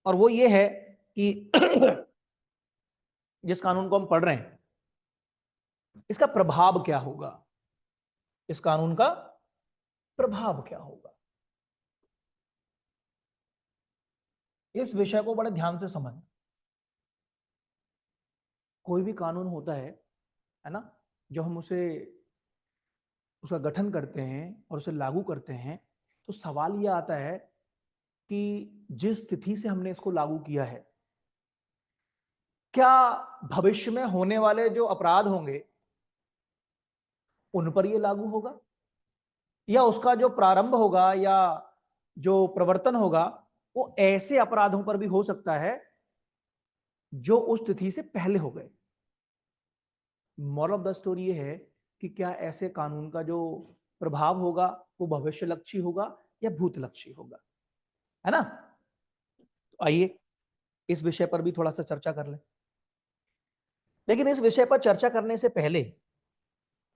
और वो ये है कि जिस कानून को हम पढ़ रहे हैं, इसका प्रभाव क्या होगा, इस कानून का प्रभाव क्या होगा, इस विषय को बड़े ध्यान से समझना। कोई भी कानून होता है ना, जो हम उसका गठन करते हैं और उसे लागू करते हैं, तो सवाल यह आता है कि जिस तिथि से हमने इसको लागू किया है, क्या भविष्य में होने वाले जो अपराध होंगे उन पर यह लागू होगा, या उसका जो प्रारंभ होगा या जो प्रवर्तन होगा वो ऐसे अपराधों पर भी हो सकता है जो उस तिथि से पहले हो गए। मॉरल ऑफ द स्टोरी ये है कि क्या ऐसे कानून का जो प्रभाव होगा वो भविष्यलक्षी होगा या भूतलक्षी होगा, है ना। तो आइए इस विषय पर भी थोड़ा सा चर्चा कर लें। लेकिन इस विषय पर चर्चा करने से पहले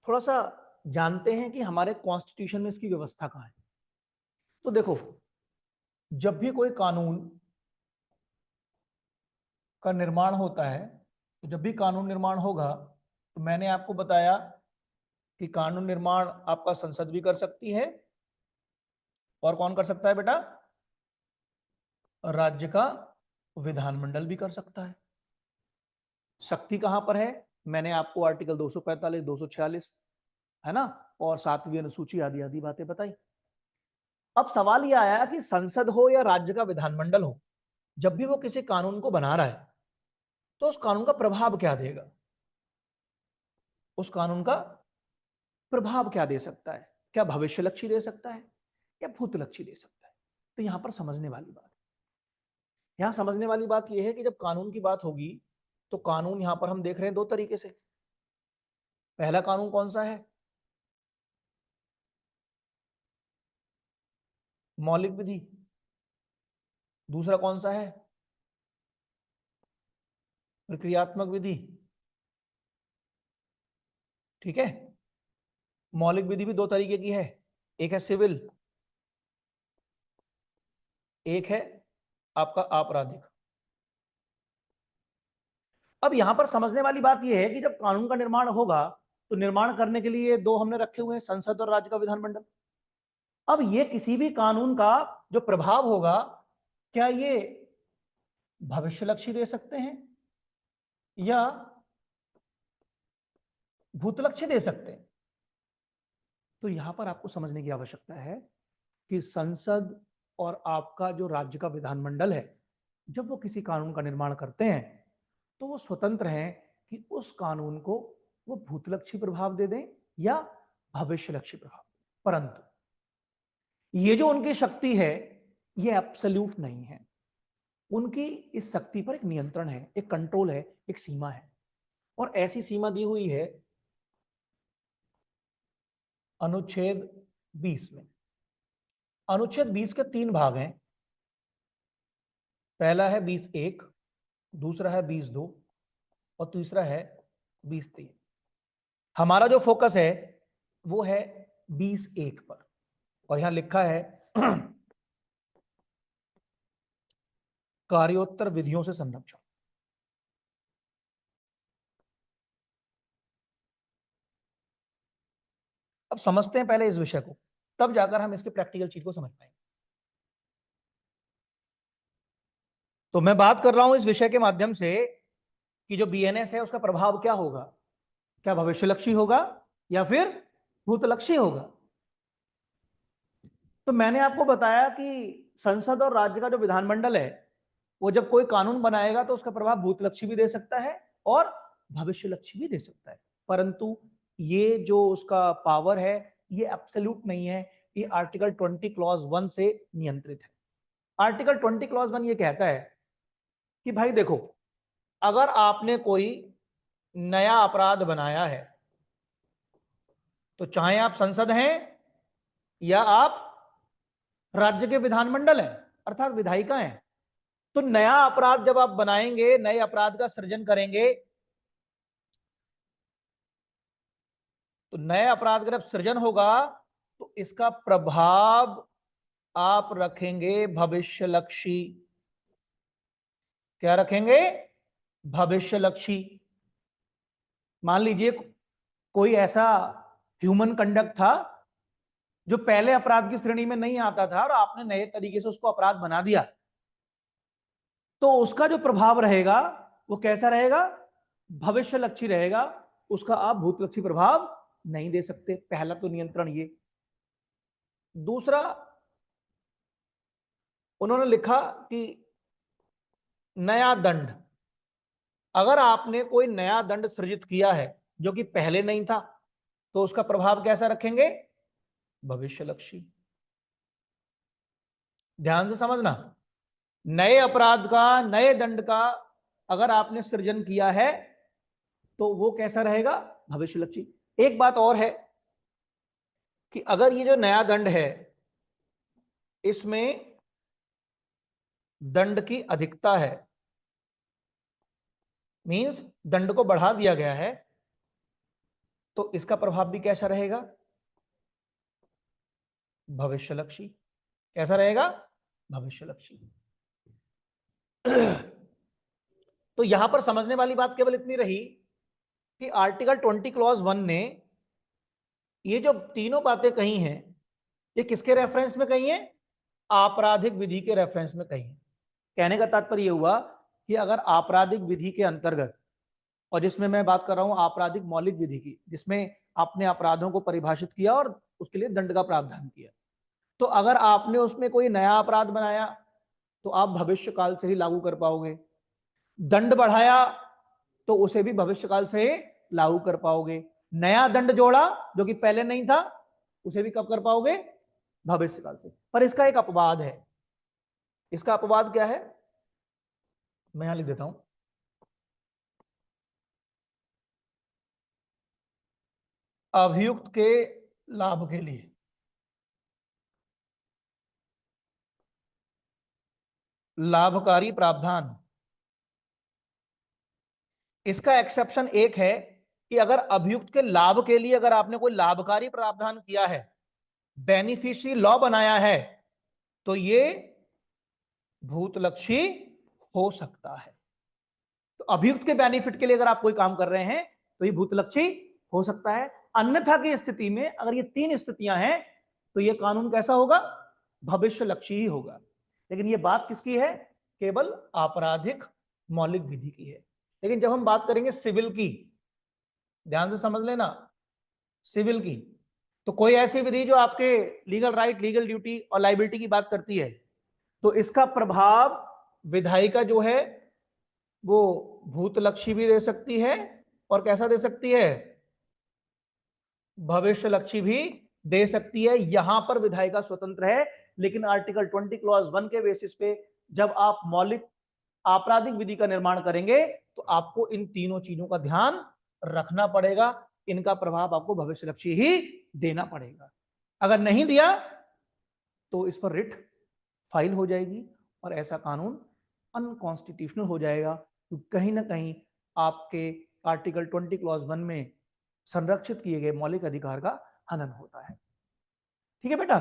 थोड़ा सा जानते हैं कि हमारे कॉन्स्टिट्यूशन में इसकी व्यवस्था कहां है। तो देखो, जब भी कोई कानून का निर्माण होता है, तो जब भी कानून निर्माण होगा, तो मैंने आपको बताया कि कानून निर्माण आपका संसद भी कर सकती है, और कौन कर सकता है बेटा, राज्य का विधानमंडल भी कर सकता है। शक्ति कहां पर है, मैंने आपको आर्टिकल 245, 246, है ना, और 7वीं अनुसूची आदि आदि बातें बताई। अब सवाल यह आया कि संसद हो या राज्य का विधानमंडल हो, जब भी वो किसी कानून को बना रहा है तो उस कानून का प्रभाव क्या देगा, उस कानून का प्रभाव क्या दे सकता है, क्या भविष्यलक्षी दे सकता है या भूतलक्षी दे सकता है। तो यहां पर समझने वाली बात, यहां समझने वाली बात यह है कि जब कानून की बात होगी तो कानून यहां पर हम देख रहे हैं दो तरीके से। पहला कानून कौन सा है, मौलिक विधि। दूसरा कौन सा है, प्रक्रियात्मक विधि। ठीक है, मौलिक विधि भी दो तरीके की है, एक है सिविल, एक है आपका आपराधिक। अब यहां पर समझने वाली बात यह है कि जब कानून का निर्माण होगा तो निर्माण करने के लिए दो हमने रखे हुए हैं, संसद और राज्य का विधानमंडल। अब ये किसी भी कानून का जो प्रभाव होगा, क्या ये भविष्यलक्षी दे सकते हैं या भूतलक्षी दे सकते हैं। तो यहां पर आपको समझने की आवश्यकता है कि संसद और आपका जो राज्य का विधानमंडल है, जब वो किसी कानून का निर्माण करते हैं तो वो स्वतंत्र हैं कि उस कानून को वो भूतलक्षी प्रभाव दे दें या भविष्यलक्षी प्रभाव। परंतु ये जो उनकी शक्ति है ये एब्सोल्यूट नहीं है, उनकी इस शक्ति पर एक नियंत्रण है, एक कंट्रोल है, एक सीमा है। और ऐसी सीमा दी हुई है अनुच्छेद 20 में। अनुच्छेद 20 के 3 भाग हैं। पहला है 20(1), दूसरा है 20(2) और तीसरा है 20(3). हमारा जो फोकस है वो है 20(1) पर, और यहां लिखा है कार्योत्तर विधियों से संरक्षण। अब समझते हैं पहले इस विषय को, तब जाकर हम इसके प्रैक्टिकल चीज को समझ पाएंगे। तो मैं बात कर रहा हूं इस विषय के माध्यम से कि जो बीएनएस है उसका प्रभाव क्या होगा, क्या भविष्यलक्षी होगा या फिर भूतलक्षी होगा। तो मैंने आपको बताया कि संसद और राज्य का जो विधानमंडल है वो जब कोई कानून बनाएगा तो उसका प्रभाव भूतलक्षी भी दे सकता है और भविष्यलक्षी भी दे सकता है। परंतु ये जो उसका पावर है ये एब्सोल्यूट नहीं है, ये आर्टिकल 20 क्लॉज 1 से नियंत्रित है। आर्टिकल 20 क्लॉज 1 ये कहता है कि भाई देखो, अगर आपने कोई नया अपराध बनाया है तो चाहे आप संसद हैं या आप राज्य के विधानमंडल हैं अर्थात विधायिका हैं, तो नया अपराध जब आप बनाएंगे, नए अपराध का सृजन करेंगे, तो नए अपराध का जब सृजन होगा तो इसका प्रभाव आप रखेंगे भविष्यलक्षी। क्या रखेंगे, भविष्यलक्षी। मान लीजिए कोई ऐसा ह्यूमन कंडक्ट था जो पहले अपराध की श्रेणी में नहीं आता था और आपने नए तरीके से उसको अपराध बना दिया, तो उसका जो प्रभाव रहेगा वो कैसा रहेगा? भविष्यलक्षी रहेगा। उसका आप भूतलक्षी प्रभाव नहीं दे सकते। पहला तो नियंत्रण ये। दूसरा, उन्होंने लिखा कि नया दंड, अगर आपने कोई नया दंड सृजित किया है जो कि पहले नहीं था, तो उसका प्रभाव कैसा रखेंगे? भविष्यलक्षी। ध्यान से समझना, नए अपराध का, नए दंड का अगर आपने सृजन किया है तो वो कैसा रहेगा? भविष्यलक्षी। एक बात और है कि अगर ये जो नया दंड है इसमें दंड की अधिकता है, मींस दंड को बढ़ा दिया गया है, तो इसका प्रभाव भी कैसा रहेगा? भविष्यलक्षी। कैसा रहेगा? भविष्यलक्षी। तो यहां पर समझने वाली बात केवल इतनी रही कि आर्टिकल 20 क्लॉज 1 ने ये जो तीनों बातें कही हैं, ये किसके रेफरेंस में कही हैं? आपराधिक विधि के रेफरेंस में कही हैं। कहने का तात्पर्य यह हुआ कि अगर आपराधिक विधि के अंतर्गत, और जिसमें मैं बात कर रहा हूं आपराधिक मौलिक विधि की, जिसमें आपने अपराधों को परिभाषित किया और उसके लिए दंड का प्रावधान किया, तो अगर आपने उसमें कोई नया अपराध बनाया तो आप भविष्य काल से ही लागू कर पाओगे। दंड बढ़ाया तो उसे भी भविष्य काल से ही लागू कर पाओगे। नया दंड जोड़ा जो कि पहले नहीं था, उसे भी कब कर पाओगे? भविष्य काल से। पर इसका एक अपवाद है। इसका अपवाद क्या है? मैं यहां लिख देता हूं, अभियुक्त के लाभ के लिए। लाभकारी प्रावधान। इसका एक्सेप्शन एक है कि अगर अभियुक्त के लाभ के लिए अगर आपने कोई लाभकारी प्रावधान किया है, बेनिफिशियरी लॉ बनाया है, तो ये भूतलक्षी हो सकता है। तो अभियुक्त के बेनिफिट के लिए अगर आप कोई काम कर रहे हैं तो ये भूतलक्षी हो सकता है। अन्यथा की स्थिति में अगर ये तीन स्थितियां हैं तो ये कानून कैसा होगा? भविष्यलक्षी ही होगा। लेकिन ये बात किसकी है? केवल आपराधिक मौलिक विधि की है। लेकिन जब हम बात करेंगे सिविल की, ध्यान से समझ लेना, सिविल की, तो कोई ऐसी विधि जो आपके लीगल राइट, लीगल ड्यूटी और लाइबिलिटी की बात करती है, तो इसका प्रभाव विधायिका जो है वो भूतलक्षी भी दे सकती है और कैसा दे सकती है? भविष्यलक्षी भी दे सकती है। यहां पर विधायिका स्वतंत्र है। लेकिन आर्टिकल 20 क्लॉज 1 के बेसिस पे जब आप मौलिक आपराधिक विधि का निर्माण करेंगे तो आपको इन तीनों चीजों का ध्यान रखना पड़ेगा। इनका प्रभाव आपको भविष्यलक्षी ही देना पड़ेगा। अगर नहीं दिया तो इस पर रिट फाइल हो जाएगी और ऐसा कानून अनकॉन्स्टिट्यूशनल हो जाएगा। तो कहीं ना कहीं आपके आर्टिकल 20 क्लॉज 1 में संरक्षित किए गए मौलिक अधिकार का हनन होता है। ठीक है बेटा,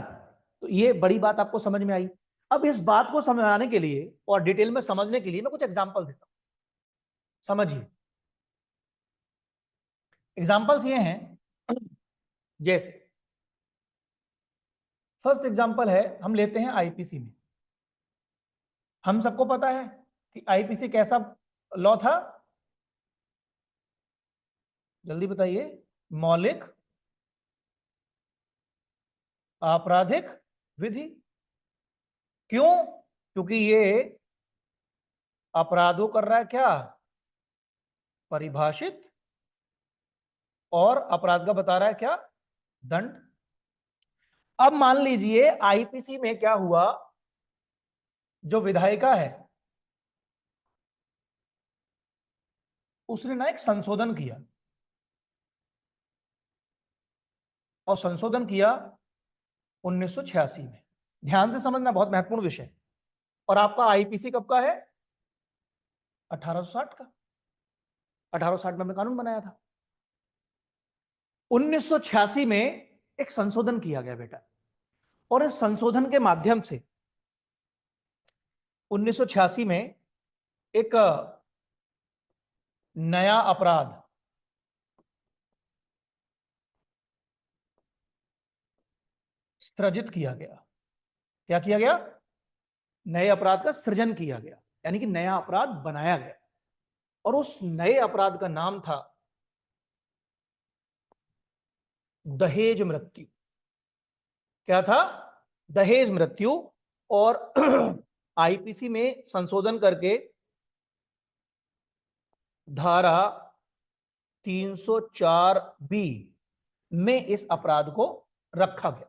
तो ये बड़ी बात आपको समझ में आई। अब इस बात को समझाने के लिए और डिटेल में समझने के लिए मैं कुछ एग्जांपल देता हूं। समझिए, एग्जांपल्स ये हैं, जैसे फर्स्ट एग्जांपल है, हम लेते हैं आईपीसी में। हम सबको पता है कि आईपीसी कैसा लॉ था? जल्दी बताइए। मौलिक आपराधिक विधि। क्यों? क्योंकि ये अपराधों कर रहा है क्या? परिभाषित, और अपराध का बता रहा है क्या? दंड। अब मान लीजिए आईपीसी में क्या हुआ, जो विधायिका है उसने ना एक संशोधन किया, और संशोधन किया 1986 में। ध्यान से समझना, बहुत महत्वपूर्ण विषय। और आपका आईपीसी कब का है? 1860 का। 1860 में हमने कानून बनाया था। 1986 में एक संशोधन किया गया बेटा, और इस संशोधन के माध्यम से 1986 में एक नया अपराध सृजित किया गया। क्या किया गया? नए अपराध का सृजन किया गया, यानी कि नया अपराध बनाया गया। और उस नए अपराध का नाम था दहेज मृत्यु। क्या था? दहेज मृत्यु। और आईपीसी में संशोधन करके धारा 304 बी में इस अपराध को रखा गया।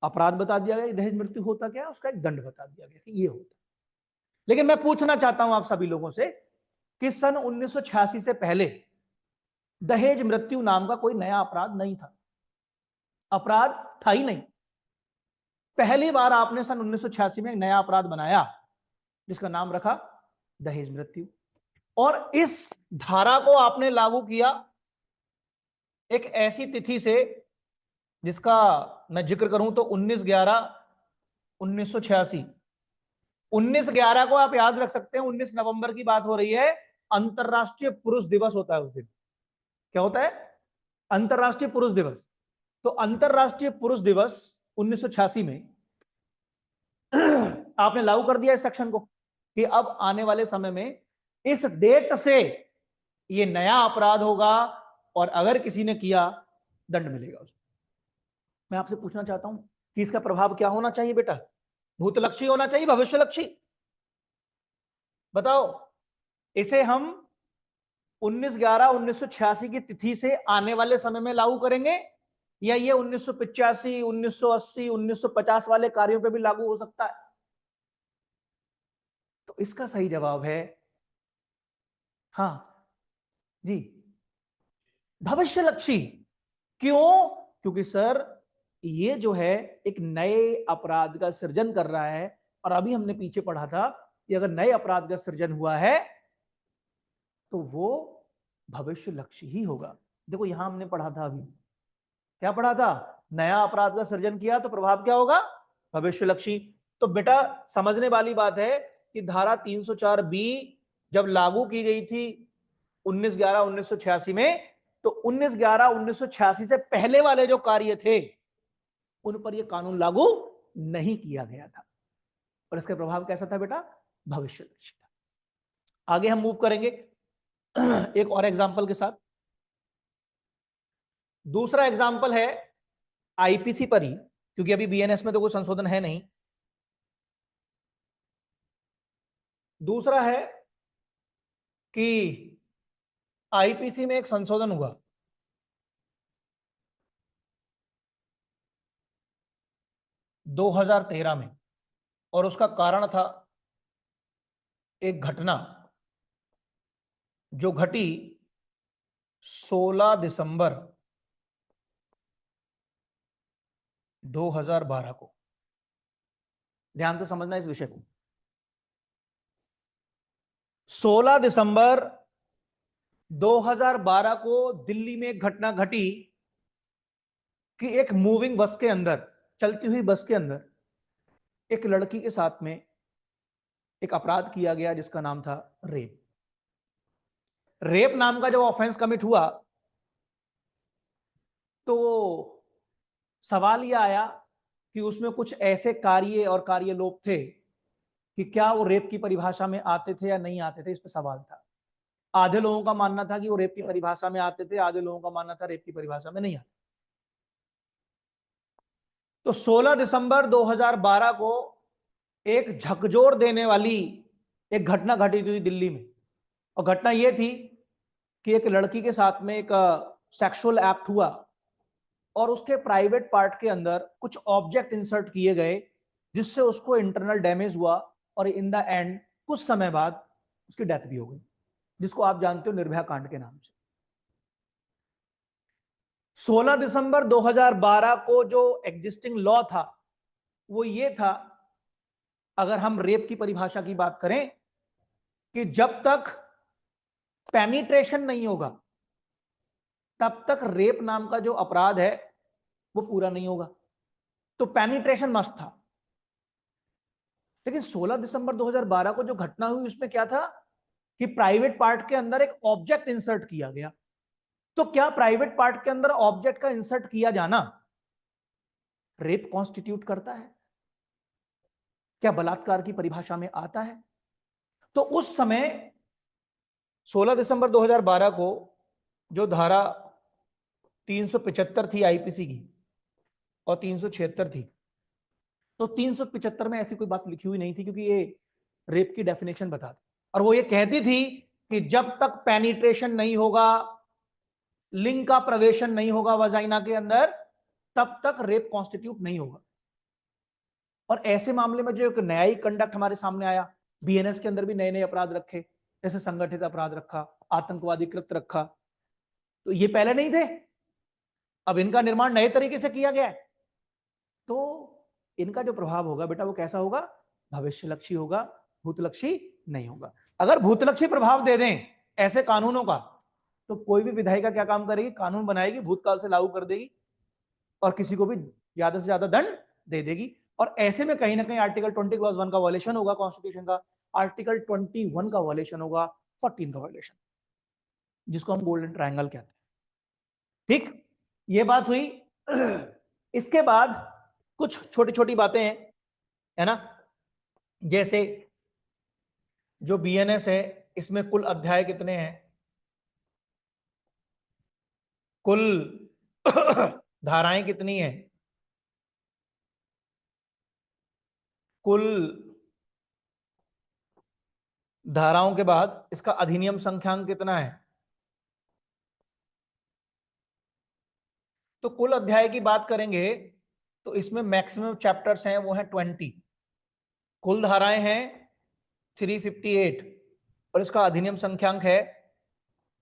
अपराध बता दिया गया दहेज मृत्यु होता क्या है, उसका एक दंड बता दिया गया कि ये होता। लेकिन मैं पूछना चाहता हूं आप सभी लोगों से कि सन 1986 से पहले दहेज मृत्यु नाम का कोई नया अपराध नहीं था। अपराध था ही नहीं। पहली बार आपने सन 1986 में एक नया अपराध बनाया जिसका नाम रखा दहेज मृत्यु। और इस धारा को आपने लागू किया एक ऐसी तिथि से जिसका मैं जिक्र करूं तो 19/11/1986। 19/11 को आप याद रख सकते हैं, 19 नवंबर की बात हो रही है। अंतरराष्ट्रीय पुरुष दिवस होता है उस दिन। क्या होता है? अंतरराष्ट्रीय पुरुष दिवस। तो अंतरराष्ट्रीय पुरुष दिवस 1986 में आपने लागू कर दिया इस सेक्शन को कि अब आने वाले समय में इस डेट से ये नया अपराध होगा और अगर किसी ने किया दंड मिलेगा उसको। मैं आपसे पूछना चाहता हूं कि इसका प्रभाव क्या होना चाहिए बेटा? भूतलक्षी होना चाहिए, भविष्यलक्षी? बताओ। इसे हम 19/11/1986 की तिथि से आने वाले समय में लागू करेंगे या ये 1985, 1980, 1950 वाले कार्यों पे भी लागू हो सकता है? तो इसका सही जवाब है हाँ जी, भविष्यलक्षी। क्यों? क्योंकि सर ये जो है एक नए अपराध का सृजन कर रहा है। और अभी हमने पीछे पढ़ा था कि अगर नए अपराध का सृजन हुआ है तो वो भविष्यलक्षी ही होगा। देखो यहां हमने पढ़ा था, अभी क्या पढ़ा था? नया अपराध का सृजन किया तो प्रभाव क्या होगा? भविष्यलक्षी। तो बेटा समझने वाली बात है कि धारा 304 बी जब लागू की गई थी 19/11/1986 में, तो 19/11/1986 से पहले वाले जो कार्य थे उन पर यह कानून लागू नहीं किया गया था। और इसका प्रभाव कैसा था बेटा? भविष्यलक्षी था। आगे हम मूव करेंगे एक और एग्जांपल के साथ। दूसरा एग्जांपल है आईपीसी पर ही, क्योंकि अभी बीएनएस में तो कोई संशोधन है नहीं। दूसरा है कि आईपीसी में एक संशोधन हुआ 2013 में और उसका कारण था एक घटना जो घटी 16 दिसंबर 2012 को। ध्यान से समझना इस विषय को। 16 दिसंबर 2012 को दिल्ली में एक घटना घटी कि एक मूविंग बस के अंदर, चलती हुई बस के अंदर एक लड़की के साथ में एक अपराध किया गया जिसका नाम था रेप। रेप नाम का जब ऑफेंस कमिट हुआ तो सवाल यह आया कि उसमें कुछ ऐसे कार्य और कार्यलोप थे कि क्या वो रेप की परिभाषा में आते थे या नहीं आते थे, इस पर सवाल था। आधे लोगों का मानना था कि वो रेप की परिभाषा में आते थे, आधे लोगों का मानना था रेप की परिभाषा में नहीं आते। तो 16 दिसंबर 2012 को एक झकझोर देने वाली एक घटना घटी थी दिल्ली में। और घटना यह थी कि एक लड़की के साथ में एक सेक्सुअल एक्ट हुआ और उसके प्राइवेट पार्ट के अंदर कुछ ऑब्जेक्ट इंसर्ट किए गए जिससे उसको इंटरनल डैमेज हुआ और इन द एंड कुछ समय बाद उसकी डेथ भी हो गई, जिसको आप जानते हो निर्भया कांड के नाम से। 16 दिसंबर 2012 को जो एग्जिस्टिंग लॉ था वो ये था, अगर हम रेप की परिभाषा की बात करें, कि जब तक पेनिट्रेशन नहीं होगा तब तक रेप नाम का जो अपराध है वो पूरा नहीं होगा। तो पेनिट्रेशन मस्ट था। लेकिन 16 दिसंबर 2012 को जो घटना हुई उसमें क्या था कि प्राइवेट पार्ट के अंदर एक ऑब्जेक्ट इंसर्ट किया गया। तो क्या प्राइवेट पार्ट के अंदर ऑब्जेक्ट का इंसर्ट किया जाना रेप कॉन्स्टिट्यूट करता है? क्या बलात्कार की परिभाषा में आता है? तो उस समय 16 दिसंबर 2012 को जो धारा 375 थी आईपीसी की और 376 थी, तो 375 में ऐसी कोई बात लिखी हुई नहीं थी, क्योंकि ये रेप की डेफिनेशन बताती, और वो ये कहती थी कि जब तक पेनिट्रेशन नहीं होगा, लिंग का प्रवेशन नहीं होगा वजाइना के अंदर, तब तक रेप कॉन्स्टिट्यूट नहीं होगा। और ऐसे मामले में जो एक न्यायिक कंडक्ट हमारे सामने आया, बीएनएस के अंदर भी नए नए अपराध रखे, जैसे संगठित अपराध रखा, आतंकवादी कृत्य रखा, तो ये पहले नहीं थे, अब इनका निर्माण नए तरीके से किया गया है। तो इनका जो प्रभाव होगा बेटा वो कैसा होगा? भविष्यलक्षी होगा, भूतलक्षी नहीं होगा। अगर भूतलक्षी प्रभाव दे दें ऐसे कानूनों का, तो कोई भी विधायिका क्या काम करेगी? कानून बनाएगी, भूतकाल से लागू कर देगी और किसी को भी ज्यादा से ज्यादा दंड दे देगी। और ऐसे में कहीं ना कहीं आर्टिकल 20 क्लॉज 1 का वायलेशन होगा कॉन्स्टिट्यूशन का, आर्टिकल 21 का वायलेशन होगा, 14 का वायलेशन, जिसको हम गोल्डन ट्रायंगल कहते हैं। ठीक, ये बात हुई। इसके बाद कुछ छोटी छोटी बातें हैं, है ना, जैसे जो बीएनएस है इसमें कुल अध्याय कितने हैं, कुल धाराएं कितनी हैं, कुल धाराओं के बाद इसका अधिनियम संख्यांक कितना है। तो कुल अध्याय की बात करेंगे तो इसमें मैक्सिमम चैप्टर्स हैं वो हैं 20, कुल धाराएं हैं 358 और इसका अधिनियम संख्यांक है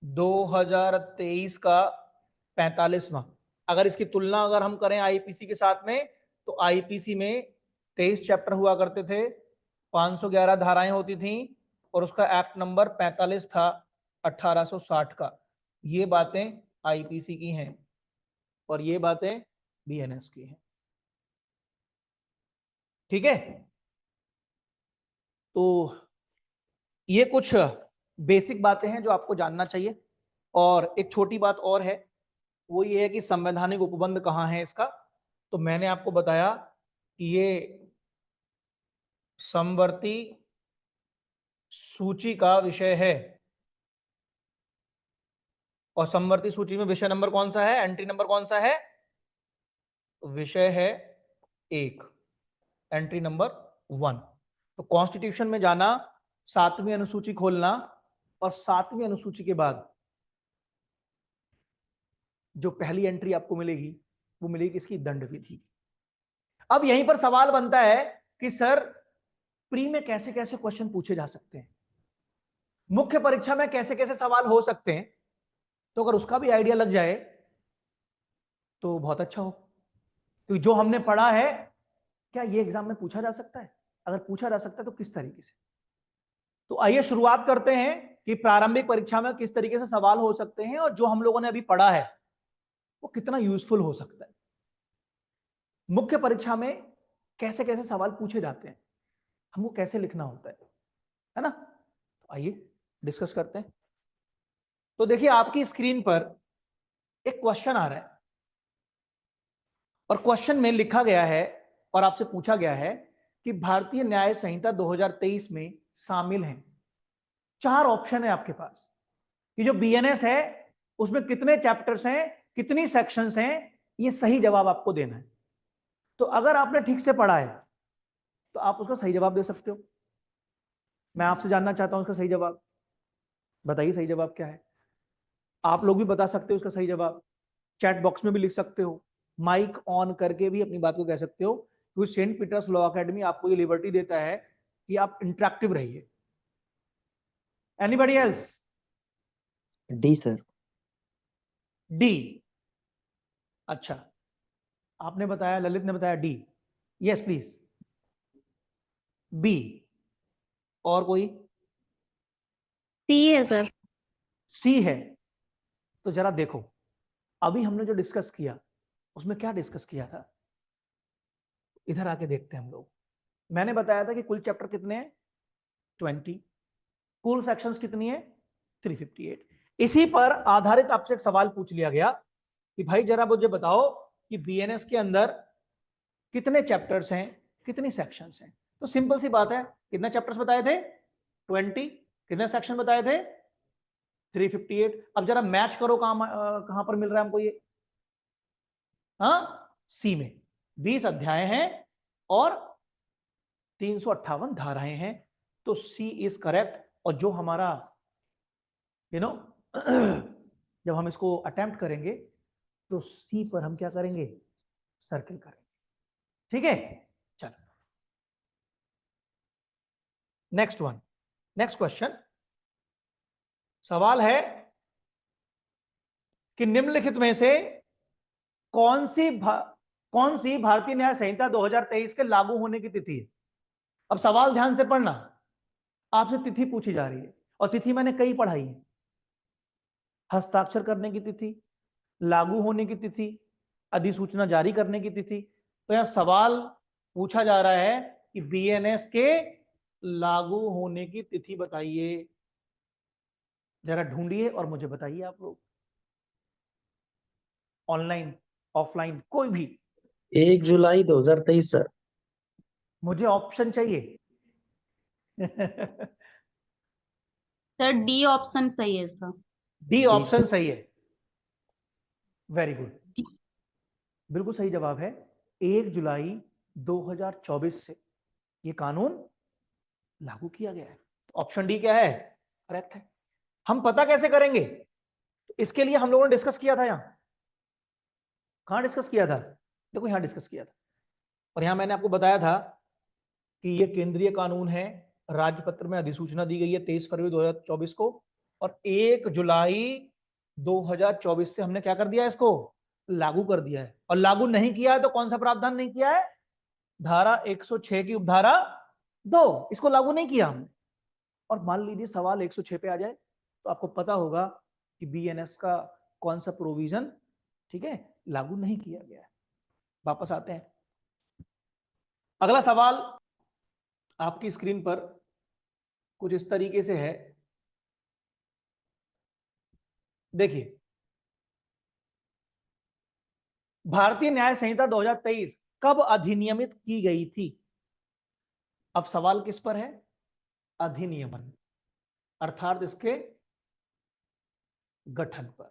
2023 का 45वां। अगर इसकी तुलना अगर हम करें आईपीसी के साथ में, तो आईपीसी में 23 चैप्टर हुआ करते थे, 511 धाराएं होती थीं और उसका एक्ट नंबर 45 था 1860 का। ये बातें आईपीसी की हैं और ये बातें बीएनएस की हैं। ठीक है, तो ये कुछ बेसिक बातें हैं जो आपको जानना चाहिए। और एक छोटी बात और है, वो ये है कि संवैधानिक उपबंध कहाँ है इसका। तो मैंने आपको बताया कि ये समवर्ती सूची का विषय है, और समवर्ती सूची में विषय नंबर कौन सा है, एंट्री नंबर कौन सा है? विषय है 1, एंट्री नंबर 1। तो कॉन्स्टिट्यूशन में जाना, 7वीं अनुसूची खोलना, और 7वीं अनुसूची के बाद जो पहली एंट्री आपको मिलेगी वो मिलेगी किसकी? दंड विधि। अब यहीं पर सवाल बनता है कि सर प्री में कैसे कैसे क्वेश्चन पूछे जा सकते हैं, मुख्य परीक्षा में कैसे कैसे सवाल हो सकते हैं। तो अगर उसका भी आइडिया लग जाए तो बहुत अच्छा हो, क्योंकि जो हमने पढ़ा है क्या ये एग्जाम में पूछा जा सकता है? अगर पूछा जा सकता है तो किस तरीके से। तो आइए शुरुआत करते हैं कि प्रारंभिक परीक्षा में किस तरीके से सवाल हो सकते हैं और जो हम लोगों ने अभी पढ़ा है वो कितना यूजफुल हो सकता है। मुख्य परीक्षा में कैसे कैसे सवाल पूछे जाते हैं, हमको कैसे लिखना होता है ना। तो आइए डिस्कस करते हैं। तो देखिए आपकी स्क्रीन पर एक क्वेश्चन आ रहा है और क्वेश्चन में लिखा गया है और आपसे पूछा गया है कि भारतीय न्याय संहिता 2023 में शामिल हैं, 4 ऑप्शन है आपके पास कि जो बीएनएस है उसमें कितने चैप्टर्स हैं, कितनी सेक्शंस हैं, ये सही जवाब आपको देना है। तो अगर आपने ठीक से पढ़ा है तो आप उसका सही जवाब दे सकते हो। मैं आपसे जानना चाहता हूं उसका सही जवाब, बताइए सही जवाब क्या है। आप लोग भी बता सकते हो उसका सही जवाब, चैट बॉक्स में भी लिख सकते हो, माइक ऑन करके भी अपनी बात को कह सकते हो, क्योंकि सेंट पीटर्स लॉ एकेडमी आपको ये लिबर्टी देता है कि आप इंटरेक्टिव रहिए। Anybody else? D sir. D, अच्छा आपने बताया, ललित ने बताया डी। Yes please. बी, और कोई? सी है सर। सी है। तो जरा देखो अभी हमने जो डिस्कस किया उसमें क्या डिस्कस किया था, इधर आके देखते हैं हम लोग। मैंने बताया था कि कुल चैप्टर कितने हैं? 20। कुल सेक्शंस कितनी है? 358। इसी पर आधारित आपसे एक सवाल पूछ लिया गया कि भाई जरा मुझे बताओ कि बीएनएस के अंदर कितने चैप्टर्स हैं, कितनी सेक्शंस हैं। तो सिंपल सी बात है, कितने चैप्टर्स बताए थे? 20। कितने सेक्शन बताए थे? 358। अब जरा मैच करो, कहां पर मिल रहा है हमको ये? हाँ, सी में 20 अध्याय हैं और 358 धाराएं हैं, तो सी इज करेक्ट। और जो हमारा जब हम इसको अटेम्प्ट करेंगे तो सी पर हम क्या करेंगे? सर्किल करेंगे। ठीक है, चलो नेक्स्ट वन, नेक्स्ट क्वेश्चन। सवाल है कि निम्नलिखित में से कौन सी भारतीय न्याय संहिता 2023 के लागू होने की तिथि है? अब सवाल ध्यान से पढ़ना, आपसे तिथि पूछी जा रही है और तिथि मैंने कई पढ़ाई है। हस्ताक्षर करने की तिथि, लागू होने की तिथि, अधिसूचना जारी करने की तिथि। तो यहां सवाल पूछा जा रहा है कि बीएनएस के लागू होने की तिथि बताइए। जरा ढूंढिए और मुझे बताइए आप लोग, ऑनलाइन ऑफलाइन कोई भी। 1 जुलाई 2023 सर। मुझे ऑप्शन चाहिए। सर डी ऑप्शन सही है इसका। डी डी ऑप्शन सही है, वेरी गुड, बिल्कुल सही जवाब है। 1 जुलाई 2024 से ये कानून लागू किया गया है। ऑप्शन डी क्या है? करेक्ट है। हम पता कैसे करेंगे? इसके लिए हम लोगों ने डिस्कस किया था। यहां कहां डिस्कस किया था? देखो यहां डिस्कस किया था, और यहां मैंने आपको बताया था कि ये केंद्रीय कानून है। राजपत्र में अधिसूचना दी गई है 23 फरवरी 2024 को, और 1 जुलाई 2024 से हमने क्या कर दिया? इसको लागू कर दिया है। और लागू नहीं किया है तो कौन सा प्रावधान नहीं किया है? धारा 106 की उपधारा 2, इसको लागू नहीं किया हमने। और मान लीजिए सवाल 106 पे आ जाए तो आपको पता होगा कि बीएनएस का कौन सा प्रोविजन, ठीक है, लागू नहीं किया गया है। वापस आते हैं, अगला सवाल आपकी स्क्रीन पर कुछ इस तरीके से है। देखिए, भारतीय न्याय संहिता 2023 कब अधिनियमित की गई थी? अब सवाल किस पर है? अधिनियमन, अर्थात इसके गठन पर।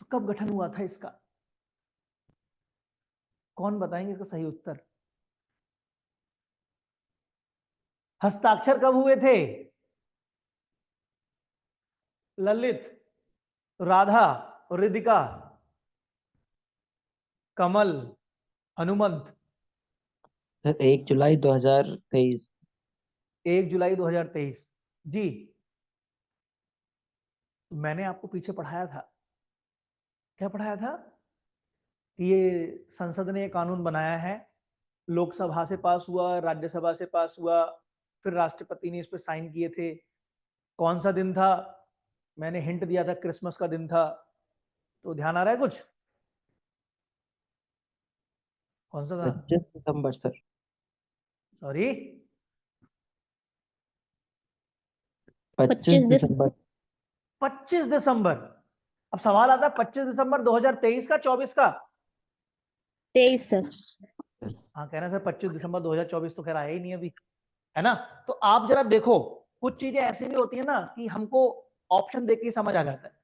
तो कब गठन हुआ था इसका? कौन बताएंगे इसका सही उत्तर? हस्ताक्षर कब हुए थे? ललित, राधा, रिदिका, कमल, हनुमंत। सर 1 जुलाई 2023। 1 जुलाई 2023 जी। मैंने आपको पीछे पढ़ाया था, क्या पढ़ाया था? ये संसद ने कानून बनाया है, लोकसभा से पास हुआ, राज्यसभा से पास हुआ, फिर राष्ट्रपति ने इस पर साइन किए थे। कौन सा दिन था? मैंने हिंट दिया था, क्रिसमस का दिन था। तो ध्यान आ रहा है कुछ? कौन सा था? 25 दिसंबर सर। सॉरी, 25 दिसंबर। 25 दिसंबर। अब सवाल आता है 25 दिसंबर 2023 का, 24 का? 23 सर। हाँ, कह रहे हैं सर 25 दिसंबर 2024 तो खैर आया ही नहीं अभी, है ना? तो आप जरा देखो, कुछ चीजें ऐसी भी होती है ना कि हमको ऑप्शन देख के समझ आ जाता है।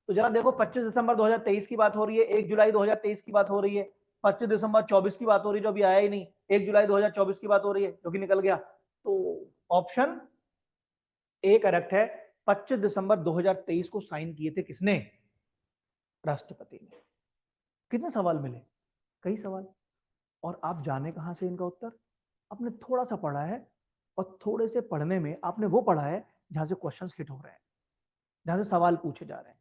तो जरा देखो, 25 दिसंबर 2023 की बात हो रही है, 1 जुलाई 2023 की बात हो रही है, 25 दिसंबर 24 की बात हो रही है जो अभी आया ही नहीं, 1 जुलाई 2024 की बात हो रही है जो कि निकल गया। तो ऑप्शन ए करेक्ट है। 25 दिसंबर 2023 को साइन किए थे किसने? राष्ट्रपति ने। कितने सवाल मिले? कई सवाल। और आप जाने कहां से इनका उत्तर? आपने थोड़ा सा पढ़ा है, और थोड़े से पढ़ने में आपने वो पढ़ा है जहां से क्वेश्चंस हिट हो रहे हैं, जहां से सवाल पूछे जा रहे हैं।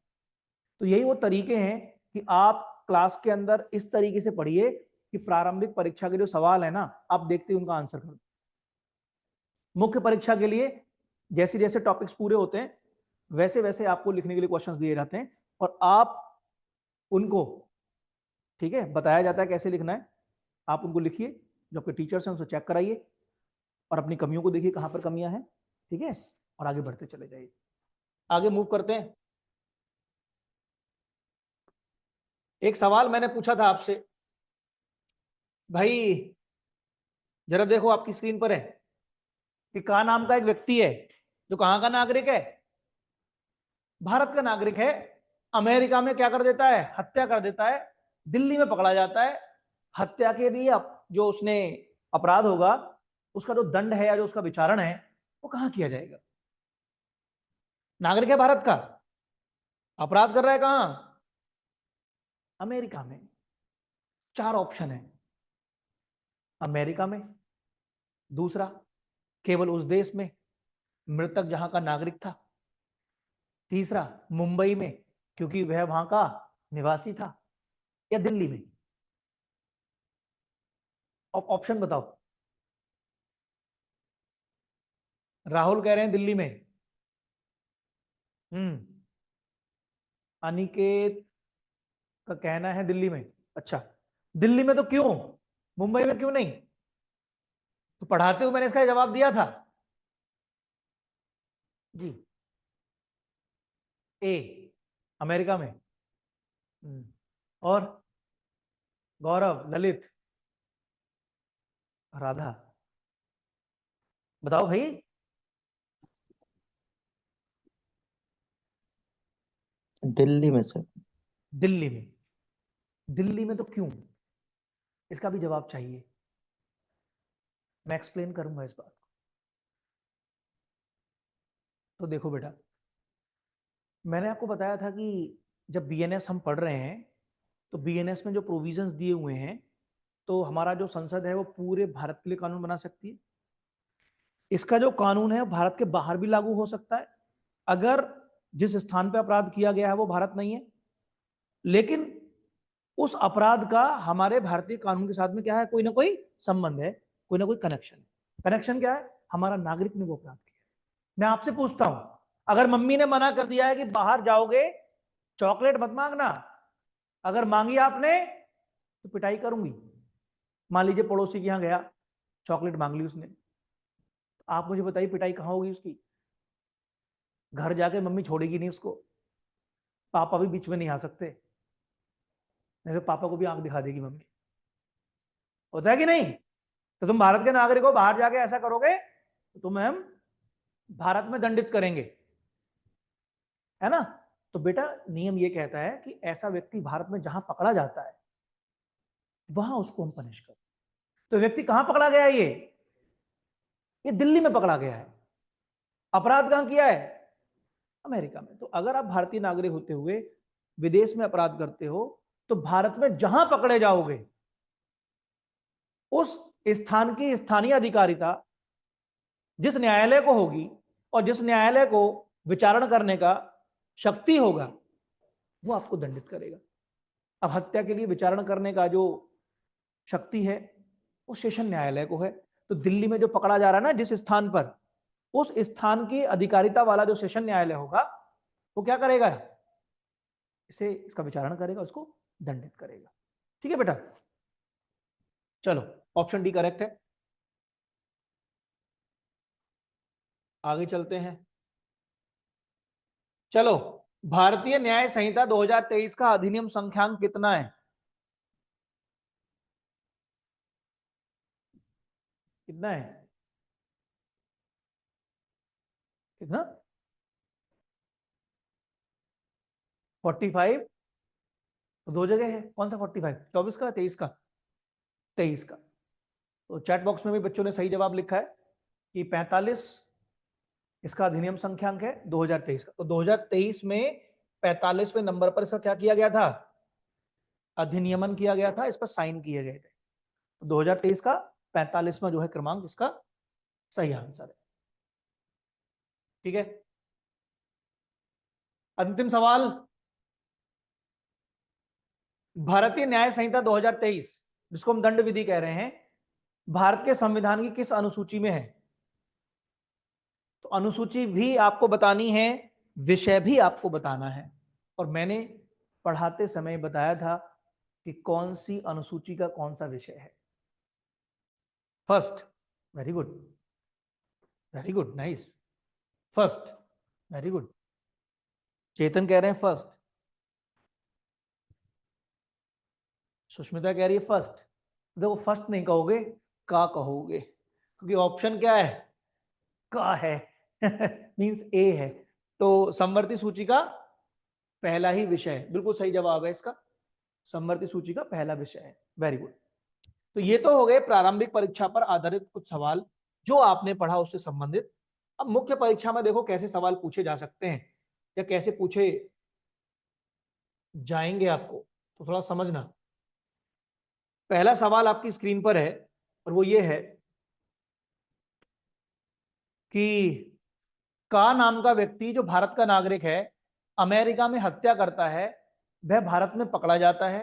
तो यही वो तरीके हैं कि आप क्लास के अंदर इस तरीके से पढ़िए कि प्रारंभिक परीक्षा के जो सवाल है ना, आप देखते ही उनका आंसर कर दो। मुख्य परीक्षा के लिए जैसे जैसे टॉपिक्स पूरे होते हैं वैसे वैसे आपको लिखने के लिए क्वेश्चंस दिए जाते हैं, और आप उनको, ठीक है, बताया जाता है कैसे लिखना है। आप उनको लिखिए, जो आपके टीचर्स हैं उनसे चेक कराइए, और अपनी कमियों को देखिए कहां पर कमियां हैं, ठीक है, और आगे बढ़ते चले जाइए। आगे मूव करते हैं। एक सवाल मैंने पूछा था आपसे, भाई जरा देखो आपकी स्क्रीन पर है कि का नाम का एक व्यक्ति है जो कहां का नागरिक है, भारत का नागरिक है, अमेरिका में क्या कर देता है, हत्या कर देता है, दिल्ली में पकड़ा जाता है। हत्या के लिए जो उसने अपराध होगा उसका जो दंड है या जो उसका विचारण है वो कहां किया जाएगा? नागरिक है भारत का, अपराध कर रहा है कहां? अमेरिका में। 4 ऑप्शन है। अमेरिका में, दूसरा केवल उस देश में मृतक जहां का नागरिक था, तीसरा मुंबई में क्योंकि वह वहां का निवासी था, या दिल्ली में। ऑप्शन बताओ। राहुल कह रहे हैं दिल्ली में। अनिकेत का कहना है दिल्ली में। अच्छा, दिल्ली में तो क्यों, मुंबई में क्यों नहीं? तो पढ़ाते हुए मैंने इसका जवाब दिया था जी, ए अमेरिका में। और गौरव, ललित, राधा, बताओ भाई। दिल्ली में सर। दिल्ली में। दिल्ली में तो क्यों, इसका भी जवाब चाहिए। मैं एक्सप्लेन करूंगा इस बात को। तो देखो बेटा, मैंने आपको बताया था कि जब बीएनएस हम पढ़ रहे हैं तो बीएनएस में जो प्रोविजंस दिए हुए हैं, तो हमारा जो संसद है वो पूरे भारत के लिए कानून बना सकती है। इसका जो कानून है भारत के बाहर भी लागू हो सकता है अगर जिस स्थान पे अपराध किया गया है वो भारत नहीं है, लेकिन उस अपराध का हमारे भारतीय कानून के साथ में क्या है, कोई ना कोई संबंध है, कोई ना कोई कनेक्शन है। कनेक्शन क्या है? हमारा नागरिक ने वो अपराध किया। मैं आपसे पूछता हूं, अगर मम्मी ने मना कर दिया है कि बाहर जाओगे चॉकलेट मत मांगना, अगर मांगी आपने तो पिटाई करूंगी। मान लीजिए पड़ोसी के यहां गया, चॉकलेट मांग ली उसने, तो आप मुझे बताइए पिटाई कहां होगी उसकी? घर जाके मम्मी छोड़ेगी नहीं उसको, पापा भी बीच में नहीं आ सकते, नहीं तो पापा को भी आंख दिखा देगी मम्मी। होता है कि नहीं? तो तुम भारत के नागरिक हो, बाहर जाके ऐसा करोगे तो तुम्हें हम भारत में दंडित करेंगे, है ना? तो बेटा नियम ये कहता है कि ऐसा व्यक्ति भारत में जहां पकड़ा जाता है वहां उसको हम पनिश करें। तो व्यक्ति कहां पकड़ा गया है? ये दिल्ली में पकड़ा गया है। अपराध कहां किया है? अमेरिका में। तो अगर आप भारतीय नागरिक होते हुए विदेश में अपराध करते हो तो भारत में जहां पकड़े जाओगे उस स्थान की स्थानीय अधिकारिता जिस न्यायालय को होगी और जिस न्यायालय को विचारण करने का शक्ति होगा वो आपको दंडित करेगा। अब हत्या के लिए विचारण करने का जो शक्ति है वो सेशन न्यायालय को है। तो दिल्ली में जो पकड़ा जा रहा है ना जिस स्थान पर, उस स्थान की अधिकारिता वाला जो सेशन न्यायालय होगा वो क्या करेगा, इसे इसका विचारण करेगा, उसको दंडित करेगा। ठीक है बेटा, चलो ऑप्शन डी करेक्ट है। आगे चलते हैं। चलो, भारतीय न्याय संहिता 2023 का अधिनियम संख्यांक कितना है? कितना है? कितना? 45? तो दो जगह है, कौन सा 45? 24 का, 23 का? 23 का। तो चैट बॉक्स में भी बच्चों ने सही जवाब लिखा है कि 45 इसका अधिनियम संख्यांक है 2023 का। तो 2023 में 45वें नंबर पर इसका क्या किया गया था? अधिनियमन किया गया था, इस पर साइन किए गए थे। तो 2023 का 45वां जो है क्रमांक इसका सही आंसर है। ठीक है, अंतिम सवाल। भारतीय न्याय संहिता 2023 जिसको हम दंड विधि कह रहे हैं, भारत के संविधान की किस अनुसूची में है? तो अनुसूची भी आपको बतानी है, विषय भी आपको बताना है, और मैंने पढ़ाते समय बताया था कि कौन सी अनुसूची का कौन सा विषय है। First, very good, very good, nice. First, very good. Chetan कह रहे हैं फर्स्ट, सुष्मिता कह रही है फर्स्ट। देखो फर्स्ट नहीं कहोगे, का कहोगे, क्योंकि ऑप्शन क्या है, का है मींस ए है। तो समवर्ती सूची का पहला ही विषय है, बिल्कुल सही जवाब है इसका, समवर्ती सूची का पहला विषय है, वेरी गुड। तो ये तो हो गए प्रारंभिक परीक्षा पर आधारित कुछ सवाल जो आपने पढ़ा उससे संबंधित। अब मुख्य परीक्षा में देखो कैसे सवाल पूछे जा सकते हैं या कैसे पूछे जाएंगे आपको, तो थोड़ा समझना। पहला सवाल आपकी स्क्रीन पर है और वो ये है कि का नाम का व्यक्ति जो भारत का नागरिक है, अमेरिका में हत्या करता है, वह भारत में पकड़ा जाता है।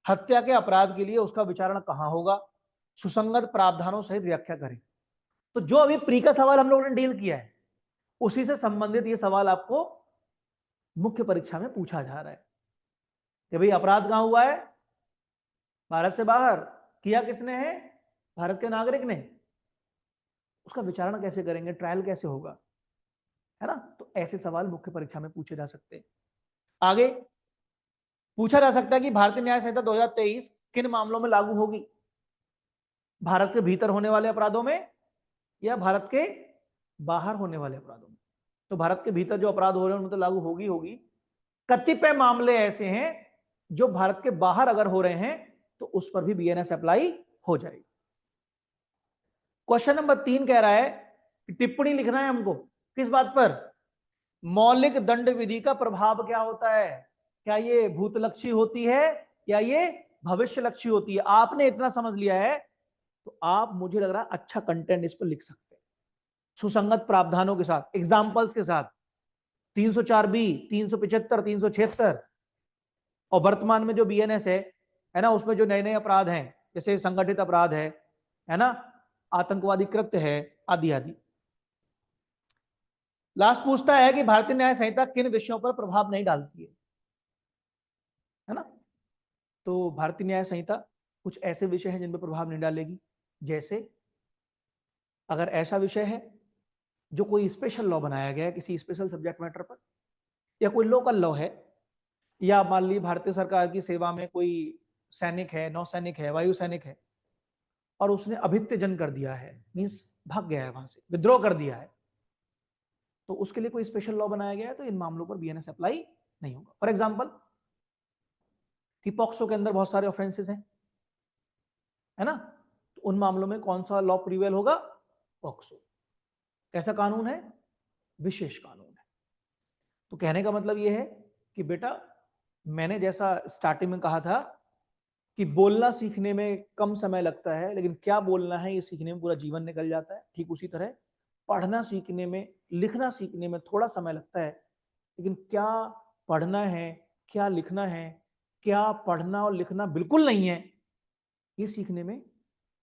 हत्या के अपराध के लिए उसका विचारण कहां होगा? सुसंगत प्रावधानों सहित व्याख्या करें। तो जो अभी प्री का सवाल हम लोगों ने डील किया है उसी से संबंधित ये सवाल आपको मुख्य परीक्षा में पूछा जा रहा है कि भाई अपराध कहां हुआ है? भारत से बाहर। किया किसने है? भारत के नागरिक ने। उसका विचारण कैसे करेंगे, ट्रायल कैसे होगा, है ना? तो ऐसे सवाल मुख्य परीक्षा में पूछे जा सकते हैं। आगे पूछा जा सकता है कि भारतीय न्याय संहिता 2023 किन मामलों में लागू होगी? भारत के भीतर होने वाले अपराधों में या भारत के बाहर होने वाले अपराधों में? तो भारत के भीतर जो अपराध हो रहे हैं उनमें तो लागू होगी होगी। कतिपय मामले ऐसे हैं जो भारत के बाहर अगर हो रहे हैं तो उस पर भी बीएनएस अप्लाई हो जाएगी। क्वेश्चन नंबर 3 कह रहा है कि टिप्पणी लिखना है हमको किस बात पर? मौलिक दंड विधि का प्रभाव क्या होता है? क्या ये भूतलक्षी होती है या ये भविष्य लक्षी होती है? आपने इतना समझ लिया है तो आप, मुझे लग रहा है, अच्छा कंटेंट इस पर लिख सकते हैं सुसंगत प्रावधानों के साथ, एग्जाम्पल्स के साथ। 304 बी, 375, 376 और वर्तमान में जो बीएनएस है ना, उसमें जो नए नए अपराध हैं जैसे संगठित अपराध है ना, आतंकवादी कृत्य है, आदि आदि। लास्ट पूछता है कि भारतीय न्याय संहिता किन विषयों पर प्रभाव नहीं डालती है ना? तो भारतीय न्याय संहिता कुछ ऐसे विषय हैं जिन पर प्रभाव नहीं डालेगी। जैसे अगर ऐसा विषय है जो कोई स्पेशल लॉ बनाया गया है किसी स्पेशल सब्जेक्ट मैटर पर, या कोई लोकल लॉ है, या मान ली भारतीय सरकार की सेवा में कोई सैनिक है, नौसैनिक है, वायु सैनिक है और उसने अभित्यजन कर दिया है, मींस भाग गया है वहां से, विद्रोह कर दिया है, तो उसके लिए कोई स्पेशल लॉ बनाया गया है तो इन मामलों पर बीएनएस अप्लाई नहीं होगा। फॉर एग्जाम्पल कि पॉक्सो के अंदर बहुत सारे ऑफेंसेस हैं, है ना, तो उन मामलों में कौन सा लॉ प्रिवेल होगा? पॉक्सो। कैसा कानून है? विशेष कानून है। तो कहने का मतलब यह है कि बेटा, मैंने जैसा स्टार्टिंग में कहा था कि बोलना सीखने में कम समय लगता है लेकिन क्या बोलना है ये सीखने में पूरा जीवन निकल जाता है, ठीक उसी तरह पढ़ना सीखने में, लिखना सीखने में थोड़ा समय लगता है, लेकिन क्या पढ़ना है, क्या लिखना है, क्या पढ़ना और लिखना बिल्कुल नहीं है, ये सीखने में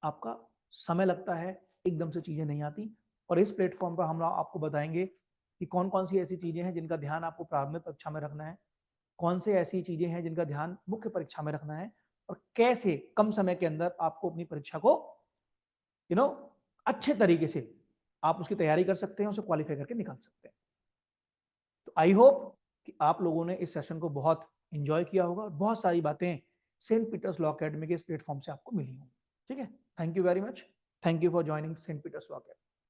आपका समय लगता है, एकदम से चीजें नहीं आती। और इस प्लेटफॉर्म पर हम आपको बताएंगे कि कौन कौन सी ऐसी चीजें हैं जिनका ध्यान आपको प्रारंभिक परीक्षा में रखना है, कौन से ऐसी चीजें हैं जिनका ध्यान मुख्य परीक्षा में रखना है, और कैसे कम समय के अंदर आपको अपनी परीक्षा को अच्छे तरीके से आप उसकी तैयारी कर सकते हैं, उसे क्वालिफाई करके निकाल सकते हैं। तो आई होप कि आप लोगों ने इस सेशन को बहुत एंजॉय किया होगा और बहुत सारी बातें सेंट पीटर्स लॉ अकेडमी के इस प्लेटफॉर्म से आपको मिली होंगी। ठीक है, thank you very much, thank you for joining Saint Peter's Law academy.